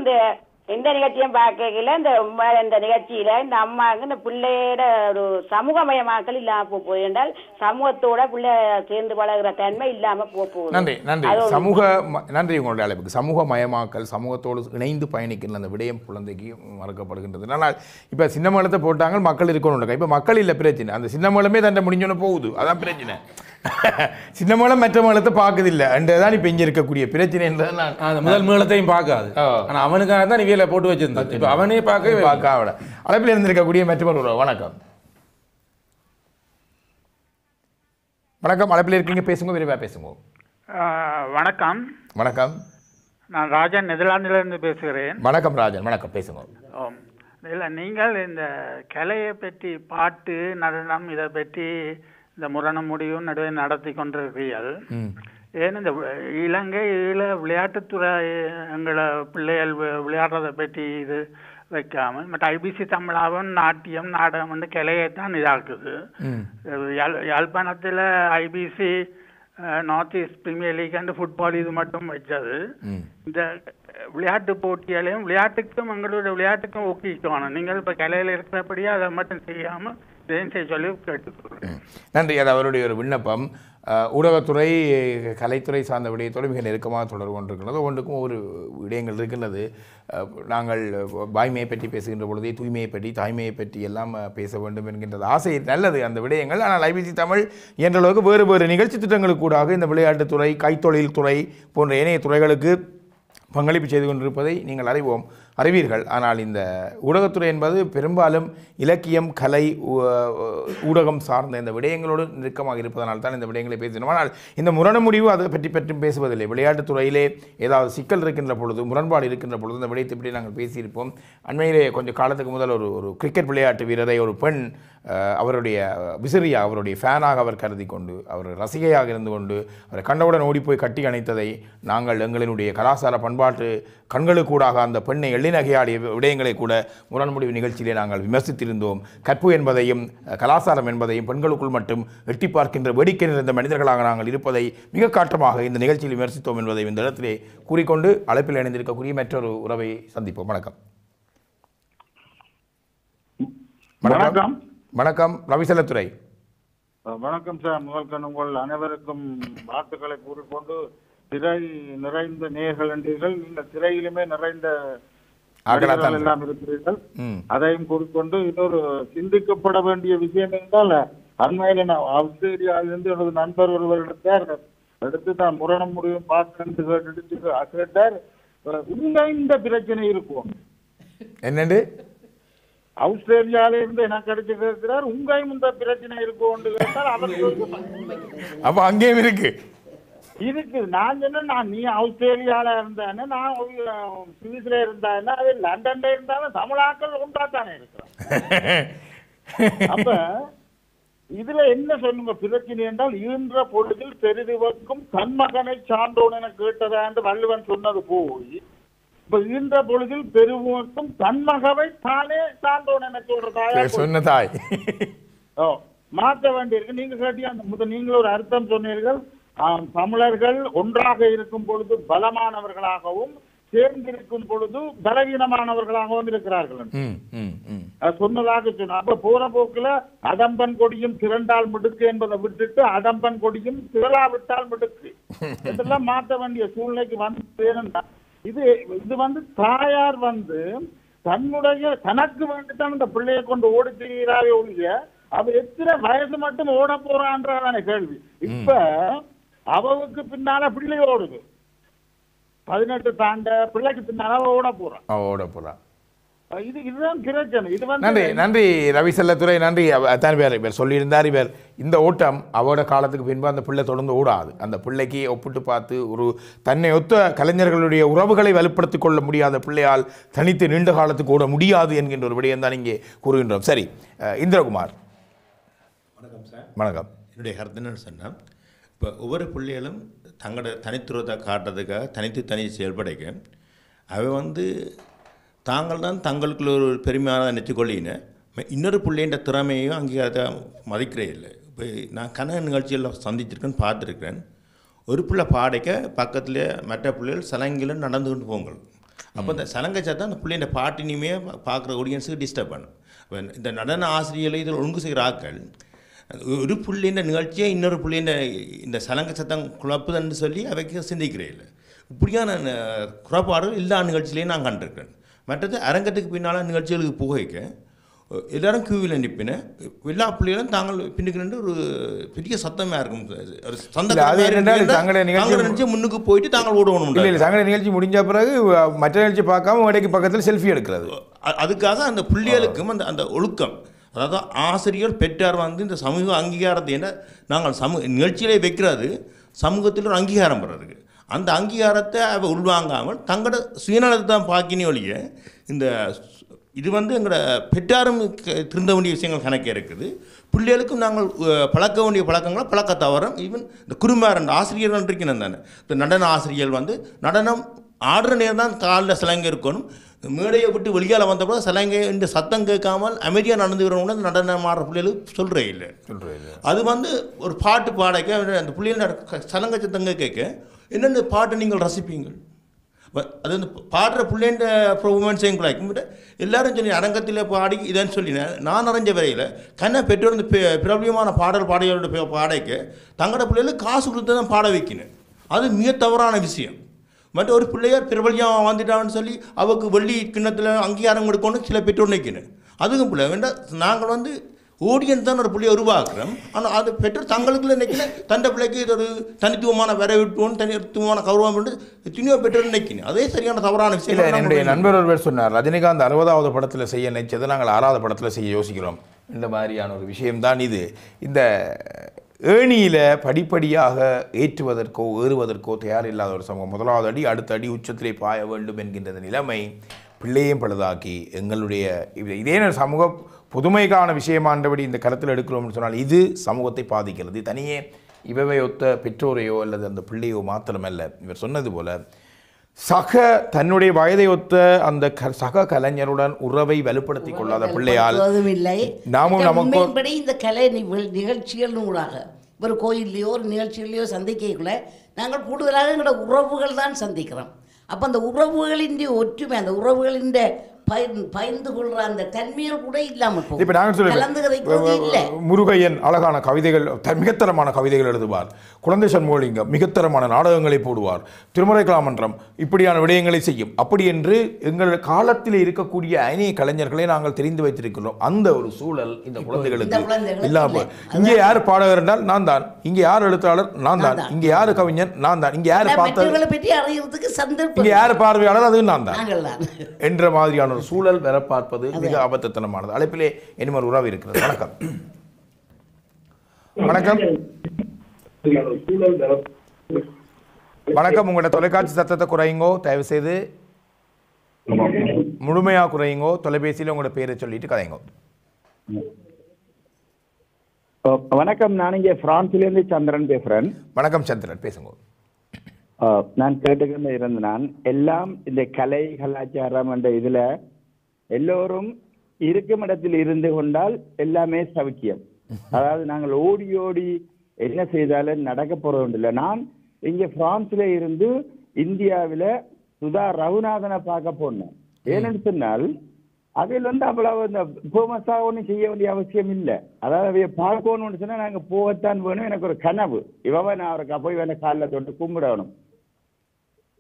இந்த நிகழ்ச்சியும் பார்க்கல. இந்த நிகழ்ச்சியில இந்த அம்மாவுக்கு இந்த பிள்ளையோட ஒரு சமூகமயமாக்கல் இல்லாம போகுது என்றால் சமூகத்தோட பிள்ளை சேர்ந்து பழகிற தன்மை இல்லாம போகுது. நன்றி நன்றி. நன்றி உங்களுடைய அழைப்புக்கு. சமூகமயமாக்கல், சமூகத்தோடு இணைந்து பயணிக்கின்ற அந்த விடயம் குழந்தைக்கு மறக்கப்படுகின்றது. ஆனால் இப்போ சின்ன மேளத்தை போட்டாங்க, மக்கள் இருக்கணும். இப்போ மக்கள் இல்லை பிரச்சனை, அந்த சின்ன மேளமே தண்டை முடிஞ்சோன்னு போகுது, அதான் பிரச்சனை. சின்ன மேளம் மற்ற மேளத்தை பார்க்கதில்லை என்றதான் இப்போ இங்கே இருக்கக்கூடிய பிரச்சனை. அந்த முதல் மேளத்தையும் பார்க்காது, ஆனால் அவனுக்காக தான் நீ போட்டு வச்சிருந்தேன். இப்போ அவனே பார்க்க அவட அழைப்பில் இருந்திருக்கக்கூடிய மற்றொரு வணக்கம். வணக்கம், அழைப்பில் இருக்கீங்க, பேசுங்க, விரைவாக பேசுங்க. வணக்கம். வணக்கம், நான் ராஜன், நெதர்லாந்திலிருந்து பேசுகிறேன். வணக்கம் ராஜன், வணக்கம், பேசுங்க. இல்லை, நீங்கள் இந்த கலையை பற்றி, பாட்டு, நடனம், இதை பற்றி இந்த முரண முடிவும் நடுவே நடத்தி கொண்டிருக்கிறீர்கள். ஏன் இந்த இலங்கையில் விளையாட்டுத்துறை எங்களை பிள்ளைகள் விளையாடுறதை பற்றி இது வைக்காமல் மற்ற ஐபிசி தமிழாவும் நாட்டியம், நாடகம் வந்து கலையைத்தான் இதாக்குது. யாழ்ப்பாணத்தில் IBC north east premier league and football இது மட்டும் வச்சது. இந்த விளையாட்டு போட்டிகளையும் விளையாட்டுக்கும் எங்களுடைய விளையாட்டுக்கும் ஊக்குவிக்கணும். நீங்கள் இப்போ கலையில் இருக்கிறபடியே அதை மட்டும் செய்யாமல் சொல்லி கேட்டுக்கொள்கிறேன். நன்றி. அது அவருடைய ஒரு விண்ணப்பம். ஊடகத்துறை, கலைத்துறை சார்ந்த விடயத்தோடு மிக நெருக்கமாக தொடர்பு கொண்டிருக்கிறது. ஒன்றுக்கும் ஒரு விடயங்கள் இருக்கின்றது. நாங்கள் வாய்மையை பற்றி பேசுகின்ற பொழுதே தூய்மையை பற்றி, தாய்மையை பற்றி எல்லாம் பேச வேண்டும் என்கின்றது ஆசை நல்லது அந்த விடயங்கள். ஆனால் ஐபிசி தமிழ் என்ற அளவுக்கு வேறு வேறு நிகழ்ச்சி திட்டங்களுக்கு கூடாக இந்த விளையாட்டுத்துறை, கைத்தொழில் துறை போன்ற ஏனைய துறைகளுக்கு பங்களிப்பு செய்து கொண்டிருப்பதை நீங்கள் அறிவீர்கள். ஆனால் இந்த ஊடகத்துறை என்பது பெரும்பாலும் இலக்கியம், கலை, ஊடகம் சார்ந்த இந்த விடயங்களோடு நெருக்கமாக இருப்பதனால் தான் இந்த விடயங்களை பேசினோம். ஆனால் இந்த முரண முடிவு அதை பற்றி பேசுவதில்லை. விளையாட்டுத்துறையிலே ஏதாவது சிக்கல் இருக்கின்ற பொழுது, முரண்பாடு இருக்கின்ற பொழுது இந்த விடயத்தை பற்றி நாங்கள் பேசியிருப்போம். அண்மையிலே கொஞ்சம் காலத்துக்கு முதல் ஒரு கிரிக்கெட் விளையாட்டு வீரரை ஒரு பெண் அவருடைய விசிறியாக, அவருடைய ஃபேனாக அவர் கருதி கொண்டு, அவர் ரசிகையாக இருந்து கொண்டு அவரை கண்டவுடன் ஓடி போய் கட்டி அணைத்ததை நாங்கள் எங்களினுடைய கலாச்சார பண்பாட்டு கண்களுக்கூடாக அந்த பெண்ணை எள்ளிநகையாடிய விடயங்களை கூட முரண்முடிவு நிகழ்ச்சியிலே நாங்கள் விமர்சித்திருந்தோம். கற்பு என்பதையும் கலாச்சாரம் என்பதையும் பெண்களுக்குள் மட்டும் எட்டி பார்க்கின்ற வேடிக்கை நிறைந்த மனிதர்களாக நாங்கள் இருப்பதை மிக காட்டமாக இந்த நிகழ்ச்சியில் விமர்சித்தோம் என்பதை இந்த இடத்திலே கூறிக்கொண்டு அழைப்பில் இணைந்திருக்கக்கூடிய மற்றொரு உறவை சந்திப்போம். வணக்கம். வணக்கம். வணக்கம், ரவிசலத்துறை. வணக்கம் சார். முதல்கண் உங்கள் அனைவருக்கும் வாழ்த்துக்களை கூறிக்கொண்டு, திரை நிறைந்த நேர்கள் என்றீர்கள், நீங்கள் திரையிலுமே நிறைந்த எல்லாம் இருக்கிறீர்கள், அதையும் கூறிக்கொண்டு, இன்னொரு சிந்திக்கப்பட வேண்டிய விஷயம் என்றால், அண்மையில நான் ஆஸ்திரேலியாவிலிருந்து எனது நண்பர் ஒருவர் எடுத்து தான் முரணம் முடியும் பார்த்து கேட்டார், உங்க இந்த பிரச்சனை இருக்கும் என்னண்டு ஆஸ்திரேலியால இருந்து எனக்கு அடிச்சு கேட்கிறார், உங்கையும் இந்த பிரச்சனை இருக்கும் கேட்டால் அவருக்கு அப்ப அங்கேயும் இருக்கு. நான் சொன்ன, நீ ஆஸ்திரேலியால இருந்தானே, நான் சுவிஸ்ல இருந்தானே, அது லண்டன்ல இருந்தாலும் தமிழாக்கள் ஒன்றாத்தானே இருக்கிறோம். அப்ப இதுல என்ன சொல்லுங்க பிரச்சனை என்றால், ஈன்ற பொழுதில் பெரிதுவக்கும் தன்மகனை சான்றோன் என கேட்டதா என்று வள்ளுவன் சொன்னது போய், இப்ப ஈன்ற பொழுதில் பெருவக்கும் தன்மகவை தானே சான்றோன் என சொல்ற சொன்ன தாய் மாற்ற வேண்டியிருக்கு. நீங்க கேட்டியா, நீங்கள் ஒரு அர்த்தம் சொன்னீர்கள், தமிழர்கள் ஒன்றாக இருக்கும் பொழுது பலமானவர்களாகவும் சேர்ந்திருக்கும் பொழுது பலவீனமானவர்களாகவும் இருக்கிறார்கள் சொன்னதாக சொன்ன. அப்ப போற போக்குல அடம்பன் கொடியும் திரண்டால் மிடுக்கு என்பதை விட்டுட்டு அடம்பன் கொடியும் திரளாவிட்டால் மிடுக்கு இதெல்லாம் மாற்ற வேண்டிய சூழ்நிலைக்கு வந்து, இது வந்து தாயார் வந்து தன்னுடைய தனக்கு வேண்டித்தான் இந்த பிள்ளையை கொண்டு ஓடி திரிகிறாரே ஒழிய அவ எத்தனை வயசு மட்டும் ஓட போறான்றதான கேள்வி. இப்ப அவளுக்கு பின்னால பிள்ளை ஓடுது, 18 தாண்ட பிள்ளைக்கு பின்னால ஓட போறான். இதுதான் பிரச்சனை. இது வந்து நன்றி ரவி செல்லத்துறை, நன்றி. இவர் சொல்லியிருந்தார், இவர் இந்த ஓட்டம் அவரோட காலத்துக்கு பின்பு அந்த பிள்ளை தொடர்ந்து ஓடாது. அந்த பிள்ளைக்கு ஒப்பிட்டு பார்த்து ஒரு தன்னை ஒத்த கலைஞர்களுடைய உறவுகளை வலுப்படுத்திக் கொள்ள முடியாத பிள்ளையால் தனித்து நீண்ட காலத்துக்கு ஓட முடியாது என்கின்ற ஒரு விடயம் தான் இங்கே கூறுகின்றோம். சரி, இந்திரகுமார். வணக்கம் சார். வணக்கம். என்னுடைய கருத்து என்னன்னு சொன்னால், இப்போ ஒவ்வொரு பிள்ளைகளும் தங்களோட தனித்துவத்தை காட்டுறதுக்காக தனி செயல்படைக்க அவை வந்து தாங்கள் தான் தங்களுக்குள்ள ஒரு பெருமையாக நினைச்சு கொள்ளின இன்னொரு பிள்ளைன்ற திறமையும் அங்கீகாரத்தை மதிக்கிறே இல்லை. இப்போ நான் கனக நிகழ்ச்சியில் சந்திச்சிருக்கேன்னு பார்த்துருக்கிறேன். ஒரு பிள்ளை பாடைக்க பக்கத்தில் மற்ற பிள்ளைகள் சலங்கிலும் நடந்து கொண்டு போங்கள். அப்போ இந்த சலங்கை சத்தம் அந்த பிள்ளைன்ற பாட்டினியுமே பார்க்குற ஆடியன்ஸுக்கு டிஸ்டர்ப் பண்ணும். இப்போ இந்த நடன ஆசிரியர்களை இதில் ஒழுங்கு செய்கிற ஆக்கள் ஒரு புள்ளின்ற நிகழ்ச்சியை இன்னொரு புள்ளின்ற இந்த சலங்க சத்தம் குழப்புதுன்னு சொல்லி அவைக்கு சிந்திக்கிறேன் இல்லை. இப்படியான குறைபாடுகள் எல்லா நிகழ்ச்சியிலையும் நான் கண்டிருக்கேன். மற்றது அரங்கத்துக்கு பின்னால் நிகழ்ச்சிகளுக்கு புகைக்க எல்லாரும் கியூவில் நிற்பினேன். எல்லா பிள்ளைகளும் தாங்கள் பின்னுக்கு நின்று ஒரு பெரிய சத்தமாக இருக்கும். ஒரு சந்தர்ப்பம் முன்னுக்கு போயிட்டு தாங்கள் ஓடணும். தங்களை நிகழ்ச்சி முடிஞ்ச பிறகு மற்ற நிகழ்ச்சி பார்க்காம இடைக்கு பக்கத்தில் செல்ஃபி எடுக்கிறது. அதுக்காக அந்த பிள்ளைகளுக்கும் அந்த ஒழுக்கம், அதாவது ஆசிரியர் பெற்றார் வந்து இந்த சமூக அங்கீகாரத்தை என்ன நாங்கள் நிகழ்ச்சியிலே வைக்கிறது சமூகத்தில் ஒரு அங்கீகாரம் பெறதுக்கு. அந்த அங்கீகாரத்தை அவ உள்வாங்காமல் தங்களோட சுயநலத்தை தான் பார்க்கினே ஒழிய இந்த இது வந்து எங்களோட பெற்றாரும் திருந்த வேண்டிய விஷயங்கள் கணக்கே இருக்குது. பிள்ளைகளுக்கும் நாங்கள் பழக்க வேண்டிய பழக்கங்களை பழக்க தவறும். ஈவன் இந்த குறும்பாரன் ஆசிரியர்கள் இருக்கணும் தானே. இப்போ நடன ஆசிரியர்கள் வந்து நடனம் ஆடுற நேரம் தான் காலில் சிலங்கை இருக்கணும். மேடையை விட்டு வெளியால் வந்தப்போ சிலங்கை இந்த சத்தம் கேட்காமல் அமைதியாக நடந்துக்கிறவங்க நடனம் ஆடுற பிள்ளைகளுக்கு சொல்கிறே இல்லை. அது வந்து ஒரு பாட்டு பாடைக்க அந்த பிள்ளைகள் சலங்கை சத்தங்க கேட்க என்னென்ன பாட்டை நீங்கள் ரசிப்பீங்கள். அது வந்து பாடுற பிள்ளைன்ற பர்ஃபார்மன்ஸையும் குறைக்கும். எல்லாரும் சொல்லி அரங்கத்தில் பாடி இதான்னு சொல்லினேன். நான் அறிஞ்ச வரையில் கண்ணை பெற்றோர் இந்த பிரபலியமான பாடல்களோட பாடைக்க தங்களோட பிள்ளைகளுக்கு காசு கொடுத்து தான் பாட வைக்கணும். அது மிக தவறான விஷயம். மற்ற ஒரு பிள்ளையார் பிரபலியம் வந்துட்டான்னு சொல்லி அவருக்கு வெள்ளி கிண்ணத்தில் அங்கீகாரம் கொடுக்கணும் சில பெற்றோர் நிற்கணும். அதுக்கும் பிள்ளை வேண்டாம். நாங்கள் வந்து ஓடியன்ஸ் தான் ஒரு பிள்ளையை உருவாக்குறோம். ஆனால் அது பெற்றோர் தங்களுக்குள்ள நினைக்கல தண்டை பிள்ளைக்கு இது ஒரு தனித்துவமான வரவேற்போம் தனித்துவமான கௌரவம் என்று எத்தனையோ பெற்றோர் நினைக்கணும். அதே சரியான தவறான விஷயம். என்னுடைய நண்பர் ஒருவர் சொன்னார், ரஜினிகாந்த் 60வது படத்தில் செய்ய நினைச்சதை நாங்கள் 6வது படத்தில் செய்ய யோசிக்கிறோம். இந்த மாதிரியான ஒரு விஷயம்தான் இது. இந்த ஏணியில் படிப்படியாக ஏற்றுவதற்கோ ஏறுவதற்கோ தயாரில்லாத ஒரு சமூகம். முதலாவது அடி அடுத்த அடி உச்சத்திலே பாய வேண்டும் என்கின்ற நிலைமை பிள்ளையும் பழுதாக்கி எங்களுடைய இதே சமூக புதுமைக்கான விஷயமானபடி இந்த கருத்தில் எடுக்கிறோம்னு சொன்னால் இது சமூகத்தை பாதிக்கிறது. தனியே இவை ஒத்த பெற்றோரையோ அல்லது அந்த பிள்ளையோ மாத்திரமல்ல. இவர் சொன்னது போல தன்னுடைய வயதை ஒத்த அந்த சக கலைஞருடன் உறவை வலுப்படுத்திக் கொள்ளாத பிள்ளையால் நாமும் நமக்கு இந்த கலை நிகழ்ச்சிகள் ஊடாக ஒரு கோயில்லையோ ஒரு நிகழ்ச்சிகளையோ சந்திக்கக்குள்ள நாங்கள் கூடுதலாக எங்களோட உறவுகள் தான் சந்திக்கிறோம். அப்போ அந்த உறவுகளின் ஒற்றுமை, அந்த உறவுகளின் பயந்து கொள்ற அந்த தன்மையில் கூட இல்லாமல் போகும். இப்போ நாங்கள் சொல்லுவேன் முருகையன் அழகான கவிதைகள், மிகத்தரமான கவிதைகள் எழுதுவார். குழந்தை சண்முகலிங்கம் மிகத்தரமான நாடகங்களை போடுவார். திருமறை கலாமன்றம் இப்படியான விடயங்களை செய்யும். அப்படி என்று எங்கள் காலத்தில் இருக்கக்கூடிய அநேக கலைஞர்களை நாங்கள் தெரிந்து வைத்திருக்கிறோம். அந்த ஒரு சூழல் இந்த குழந்தைகளுக்கு இல்லாமல், இங்கே யார் பாடகர் என்றால் நான் தான், இங்கே யார் எழுத்தாளர் நான் தான், இங்கே யார் கவிஞன் நான் தான், இங்கே யார் இங்கே யார் பார்வையாளர் அது நான் தான் என்ற மாதிரியான ஒரு சூழல் வர பார்ப்பது மிக ஆபத்துத்தனமானது. அழைப்பிலே இனிமொரு உறவு இருக்கிறது. வணக்கம். வணக்கம். வணக்கம். உங்களோட தொலைக்காட்சி சத்தத்தை குறையுங்கோ, தயவு செய்து முழுமையா குறையுங்கோ. தொலைபேசியில் உங்களோட பேரை சொல்லிட்டு கதைங்கோ. வணக்கம், நான் இங்கே பிரான்சிலிருந்து சந்திரன் பேசுறேன். வணக்கம் சந்திரன், பேசுங்க. நான் கேட்டுக்கிட்டு இருந்த நான் எல்லாம் இந்த கலை கலாச்சாரம் என்ற இதுல எல்லோரும் இருக்கும் இடத்தில் இருந்து கொண்டால் எல்லாமே சவுக்கியம். அதாவது நாங்கள் ஓடி ஓடி என்ன செய்தாலும் நடக்க போறது இல்லை. நான் இங்க பிரான்ஸ்ல இருந்து இந்தியாவில சுதா ரகுநாதனை பார்க்க போனேன். ஏன்னு சொன்னால் அதில் அவ்வளவு இந்த ஃபேமஸா ஒன்றும் செய்ய வேண்டிய அவசியம் இல்லை. அதாவது பார்க்கணும்னு சொன்னா நாங்க போகத்தான் வேணும். எனக்கு ஒரு கனவு, இவன் நான் அவருக்கு போய் வேணா காலில் தொட்டு கும்பிடணும்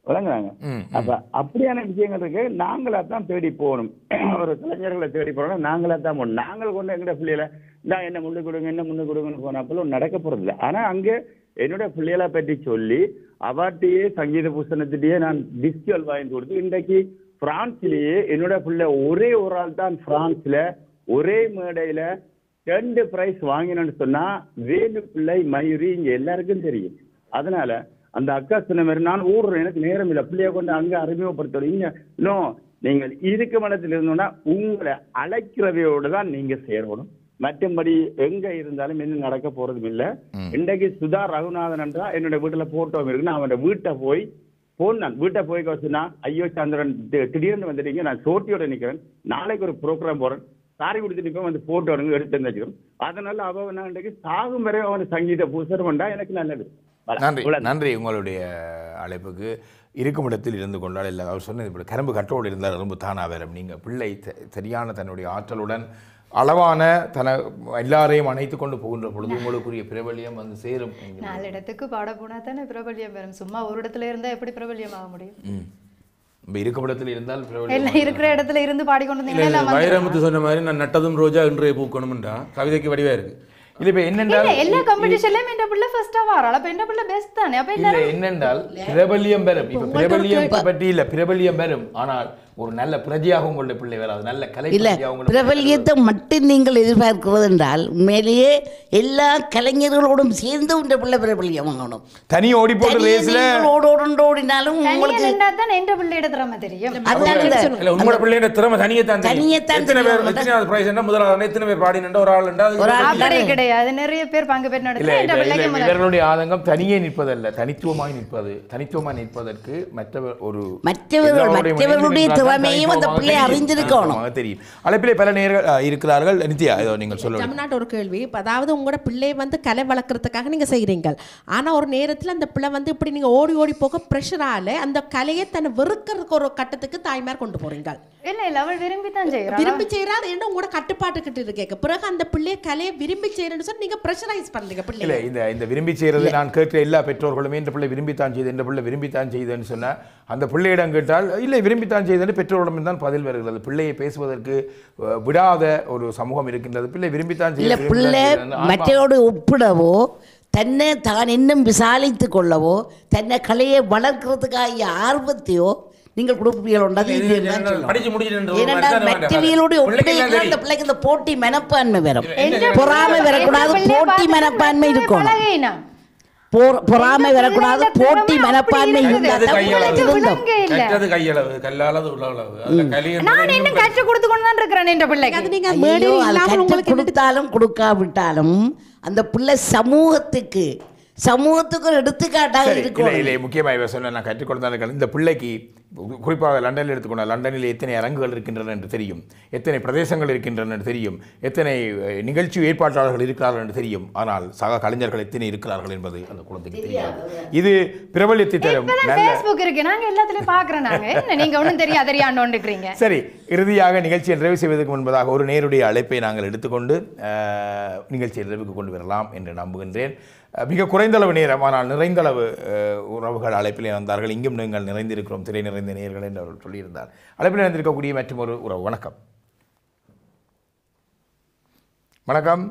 வழங்குறாங்க. அப்ப அப்படியான விஷயங்கள் இருக்கு. நாங்களா தான் தேடி போகணும். ஒரு கலைஞர்களை தேடி போறோம், நாங்களா தான் போகணும். நாங்கள் கொண்டு எங்கட பிள்ளைகளை நான் என்ன முன்னு கொடுங்க என்ன முன்னு கொடுங்கன்னு போனப்போ நடக்க போறது இல்லை. ஆனா அங்கே என்னோட பிள்ளைகளை பற்றி சொல்லி அவார்ட்டையே சங்கீத பூஷணத்திலேயே நான் டிஸ்கல் வாங்கி கொடுத்து இன்றைக்கு பிரான்ஸ்லயே என்னோட பிள்ளை ஒரே ஒரு ஆள் தான் பிரான்ஸ்ல ஒரே மேடையில 2 பிரைஸ் வாங்கினு சொன்னா வேலு பிள்ளை மயூரி இங்க எல்லாருக்கும் தெரியும். அதனால அந்த அக்கா சொன்ன மாதிரி நான் ஊடுறேன், எனக்கு நேரம் இல்லை, பிள்ளைய கொண்டு அங்க அறிமுகப்படுத்துறோம். இங்க நீங்கள் இருக்க மனத்தில் இருந்தோம்னா உங்களை அழைக்கிறவையோடு தான் நீங்க சேரணும். மற்றபடி எங்க இருந்தாலும் என்ன நடக்க போறதும் இல்லை. இன்றைக்கு சுதா ரகுநாதன் என்றா என்னோட வீட்டுல போட்டோ இருக்கு. நான் அவனோட வீட்டை போய் போனான். வீட்டை போய் சொன்னா ஐயோ சந்திரன் திடீர்னு வந்துட்டீங்க, நான் சோட்டியோட நிக்கிறேன், நாளைக்கு ஒரு ப்ரோக்ராம் போறேன், சாரி கொடுத்து நிற்பேன், வந்து போட்டோ எடுத்து வச்சுக்கிறோம். அதனால அவன் நான் இன்றைக்கு சாகும் வரை அவன் சங்கீத பூசர் பண்ணா எனக்கு நல்லது. நன்றி. நன்றி உங்களுடைய அழைப்புக்கு. இருக்கும் இடத்தில் இருந்து கொண்டால் இல்லை, அவர் சொன்னது இப்படி கரும்பு கட்டோடு இருந்தால் ரொம்ப தானா வேறும். நீங்கள் பிள்ளை சரியான தன்னுடைய ஆற்றலுடன் அளவான எல்லாரையும் அணைத்து கொண்டு போகின்ற பொழுது உங்களுக்குரிய பிரபல்யம் வந்து சேரும். 4 இடத்துக்கு பாட போனா தானே பிரபல்யம் வரும். சும்மா ஒரு இடத்துல இருந்தா எப்படி பிரபல்யம் ஆக முடியும்? இருக்கும் இடத்துல இருந்தால் இருக்கிற இடத்துல இருந்து பாடிக்கொண்டு வைரமுத்து சொன்ன மாதிரி நான் நட்டதும் ரோஜா இன்றைய பூக்கணும்ன்றா கவிதைக்கு வடிவா இருக்கு. இல்ல இப்ப என்னென்றால் எல்லா காம்படிஷன்லயும் இந்த பிள்ளை ஃபர்ஸ்டா வரால. அப்ப இந்த பிள்ளை பெஸ்ட் தானே. அப்ப எல்லாரும் என்னென்றால் பிரபல்யம் பெறும். இப்ப பிரபல்யம் பற்றி இல்ல, பிரபல்யம் பெறும். ஆனால் ஒரு நல்ல பிரஜையாக உங்களுடைய பிள்ளை வராது, நல்ல கலை பிரபல்யத்தை மட்டும் நீங்கள் எதிர்பார்க்கிறது என்றால் உண்மையிலேயே எல்லா கலைஞர்களோடும் சேர்ந்து உண்ட பிள்ளை பிரபல்யம் வாங்கணும். தனி ஓடி போட்டு ரேஸ்ல ஓடினாலும் உங்களுக்கு தான் எந்த பிள்ளையோட திறமை தெரியும். இல்ல உங்களோட பிள்ளையோட திறமை தனியே தான் தெரியும். எத்தனை பேர் எத்தனை பிரைஸ் என்ன முதலாவது எத்தனை பேர் பாடினன்ற ஒரு ஆள் அப்படி கிடையாது. நிறைய பேர் பங்கு பெற்று நடத்த இந்த பிள்ளைக்கு இவர்களுடைய ஆதங்கம் தனியே நிற்பதல்ல, தனித்துவமாய் நிற்பது. தனித்துவமாய் நிற்பதற்கு மற்றவர்களுடைய திறமையும் அந்த பிள்ளை அறிஞ்சிருக்கணும் தெரியும். அழைப்பிலே பல நேர்கள் இருக்கிறார்கள். நித்யா ஏதோ நீங்கள் சொல்லுங்க. தமிழ்நாட்டு ஒரு கேள்வி. அதாவது உங்களோட பிள்ளை வந்து கலை வளர்க்கறதுக்காக நீங்க செய்கிறீங்க. ஆனா ஒரு நேரத்தில் அந்த பிள்ளை வந்து இப்படி நீங்க ஓடி ஓடி போக பிரஷரால அந்த கலையை தன்னை வெறுக்கிறதுக்கு ஒரு கட்டத்துக்கு தாய்மார் கொண்டு போறீங்க. இல்ல இல்ல அவள் விரும்பி தான் செய்யறா. விரும்பி செய்யறாரு என்ன உங்களோட கட்டுப்பாட்டு கிட்ட இருக்கேங்க. பிறகு அந்த பிள்ளைய கலையை விரும்பி செய்யறேன்னு சொல்லி நீங்க பிரஷரைஸ் பண்றீங்க பிள்ளை. இல்ல இந்த விரும்பி செய்யறது நான் கேட்கிற எல்லா பெற்றோர்களுமே இந்த பிள்ளை விரும்பித்தான் செய்யுது, இந்த பிள்ளை விரும்பித்தான் செய்யுதுன்னு சொன்னா அந்த பிள்ளையிடம் கேட்டால் இல்லை விரும்பித்தான் செய்யுதுன்னு பெற்றோரிடம் தான் பதில் வருகிறது. பிள்ளையை பேசுவதற்கு விடாத ஒரு சமூகம் இருக்கின்றது. பிள்ளை விரும்பித்தான் செய்ய பிள்ளை மற்றோடு ஒப்பிடவோ தன்னை தான் இன்னும் விசாலித்து கொள்ளவோ தன்னை கலையை வளர்க்கிறதுக்காக ஆர்வத்தையோ நீங்கள் பிள்ளைக்கு போட்டி மனப்பான்மை வரும். பொறாமை வரக்கூடாது, போட்டி மனப்பான்மை இருக்கணும். பொறாமை வரக்கூடாது, போட்டி மனப்பான்மை கொடுத்தாலும் கொடுக்காவிட்டாலும் அந்த பிள்ளை சமூகத்துக்கு எடுத்துக்காட்டாக இருக்கும். முக்கியமாக சொன்ன நான் கற்றுக் கொடுத்தா இந்த பிள்ளைக்கு குறிப்பாக லண்டனில் எடுத்துக்கொண்டால் லண்டனில் எத்தனை அரங்குகள் இருக்கின்றன என்று தெரியும், எத்தனை பிரதேசங்கள் இருக்கின்றன என்று தெரியும், எத்தனை நிகழ்ச்சி ஏற்பாட்டாளர்கள் இருக்கிறார்கள் என்று தெரியும். ஆனால் சக கலைஞர்கள் எத்தனை இருக்கிறார்கள் என்பது அந்த குழந்தைக்கு தெரியாது. இது பிரபல்யத்தை தரும். சரி, இறுதியாக நிகழ்ச்சியை நிறைவு செய்வதற்கு முன்பதாக ஒரு நேருடைய அழைப்பை நாங்கள் எடுத்துக்கொண்டு நிகழ்ச்சியை நிறைவுக்கு கொண்டு வரலாம் என்று நம்புகின்றேன். மிக குறைந்தளவு நேரம், ஆனால் நிறைந்தளவு உறவுகள் அழைப்பில் வந்தார்கள். இங்கும் நீங்கள் நிறைந்திருக்கிறோம், திரை நிறைந்த நேயர்கள் என்று அவர்கள் சொல்லியிருந்தார். அழைப்பில் நிறைந்திருக்கக்கூடிய மற்றும் ஒரு உறவு. வணக்கம். வணக்கம்.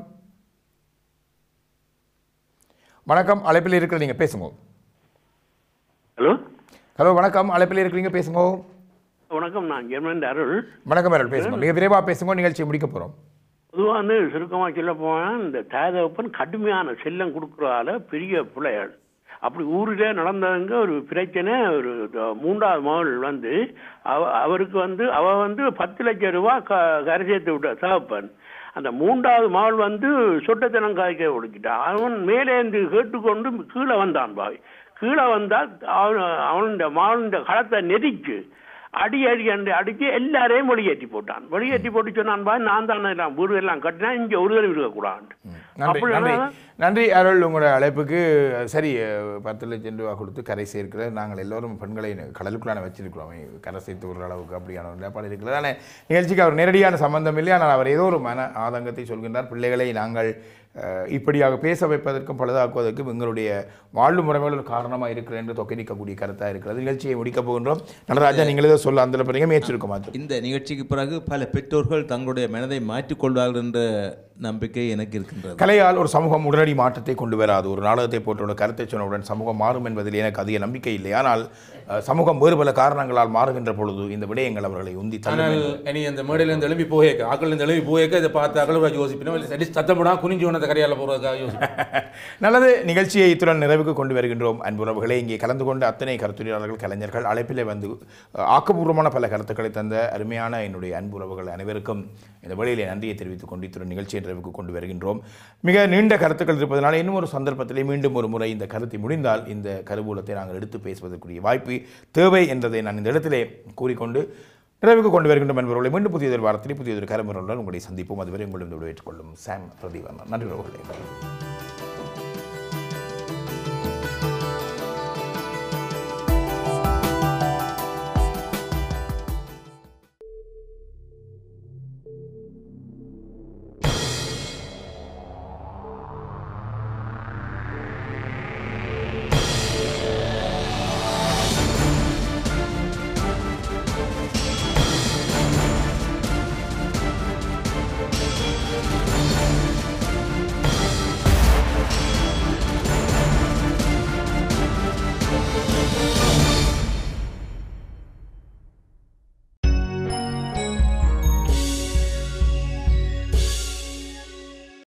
வணக்கம். அழைப்பில் இருக்கிற நீங்க பேசுங்க. ஹலோ ஹலோ வணக்கம். அழைப்பில் இருக்கிறீங்க, பேசுங்க. வணக்கம், நான் ஜெர்மன் அருள். வணக்கம் அருள், பேசுங்க. மிக விரைவாக பேசுங்க, நிகழ்ச்சியை முடிக்க போகிறோம். பொதுவாக சுருக்கமாக சொல்ல போனால் இந்த தாதப்பன் கடுமையான செல்லம் கொடுக்குறால பெரிய பிள்ளைகள். அப்படி ஊரில் நடந்தவங்க ஒரு பிரச்சனை. ஒரு 3வது மகள் அவருக்கு அவ 10 லட்சம் ரூபாய் கரை சேர்த்து விட்ட தகப்பன். அந்த 3வது மகள் சொட்டத்தனம் காய்க்க ஒடுக்கிட்டான். அவன் மேலேந்து கேட்டுக்கொண்டு கீழே வந்தான். கீழே வந்தால் அவனுடைய மகளுடைய களத்தை நெரிச்சு அடிச்சு எல்லாரையும் வெளியேற்றி போட்டான். வெளியேற்றி போட்டு சொன்னான், நான் தானே எல்லாம் வீடு எல்லாம் கட்டினா இங்கே ஒரு தடவை இருக்கக்கூடாது. நன்றி அருள், உங்களோட அழைப்புக்கு. சரி, 10 லட்சம் ரூபா கொடுத்து கரை சேர்க்கிற நாங்கள் எல்லோரும் பெண்களை கடலுக்குள்ளான வச்சிருக்கிறோம். கரை சேர்த்து ஒரு அளவுக்கு அப்படியான ஒரு நிலைப்பாடு இருக்கிறது. ஆனால் நிகழ்ச்சிக்கு அவர் நேரடியான சம்பந்தம் இல்லை. ஆனால் அவர் ஏதோ ஒரு மன ஆதங்கத்தை சொல்கின்றார். பிள்ளைகளை நாங்கள் இப்படியாக பேச வைப்பதற்கும் பழுதாக்குவதற்கும் எங்களுடைய வாழ்வு முறைகள் ஒரு காரணமாக இருக்கிறது என்று தொகைக்கக்கூடிய கருத்தாக இருக்கிறது. நிகழ்ச்சியை முடிக்கப் போகின்றோம். நடராஜா, நீங்கள் ஏதோ சொல்ல அந்த பிறகு முயற்சிருக்கும். இந்த நிகழ்ச்சிக்கு பிறகு பல பெற்றோர்கள் தங்களுடைய மனதை மாற்றிக்கொள்வார்கள் என்ற நம்பிக்கை எனக்கு இருக்கின்றது. கலையால் ஒரு சமூகம் உடனடி மாற்றத்தை கொண்டு வராது. ஒரு நாடகத்தை போன்ற கருத்தை சொன்னவுடன் சமூகம் மாறும் என்பதில் எனக்கு அதிக நம்பிக்கை இல்லை. ஆனால் சமூகம் வேறு பல காரணங்களால் மாறுகின்ற பொழுது இந்த விடயங்கள் அவர்களை உந்தி தள்ளும். இனி அந்த மேடையிலிருந்து எழுப்பி போயேக்க ஆக்களிலிருந்து எழுப்பி போயேக்க இதை பார்த்து அகழ்வாக யோசிப்பினோம். சத்தப்படா குனிஞ்சு ஒன்றதை கரையால் போகிறதுக்காக யோசிப்பேன். நல்லது, நிகழ்ச்சியை இத்துடன் நிறைவுக்கு கொண்டு வருகின்றோம். அன்புறவுகளே, இங்கே கலந்து கொண்ட அத்தனை கருத்துரையாளர்கள், கலைஞர்கள், அழைப்பிலே ஆக்கப்பூர்வமான பல கருத்துக்களை தந்த அருமையான என்னுடைய அன்புறவுகள் அனைவருக்கும் இந்த வேளையிலே நன்றியை தெரிவித்துக் கொண்டு இத்துடன் நிகழ்ச்சியை நிறைவுக்கு கொண்டு வருகின்றோம். மிக நீண்ட கருத்துக்கள் இருப்பதனால் இன்னும் ஒரு சந்தர்ப்பத்திலே மீண்டும் ஒரு முறை இந்த கருத்தை முடிந்தால் இந்த கருவூலத்தை நாங்கள் எடுத்து பேசுவதற்குரிய வாய்ப்பு தேவை என்பதை நான் இந்த இடத்திலே கூறிக்கொண்டு நிறைவுக்கு கொண்டு வருகின்றோம். என்பவர்களை மீண்டும் புதியதொரு வாரத்தில் புதியதொரு கருமுறையுடன் உங்களை சந்திப்போம். அதுவரை உங்களிடம் விடைபெற்றுக் கொள்ளும் சாம் பிரதீபன். நன்றி உறவுகளே.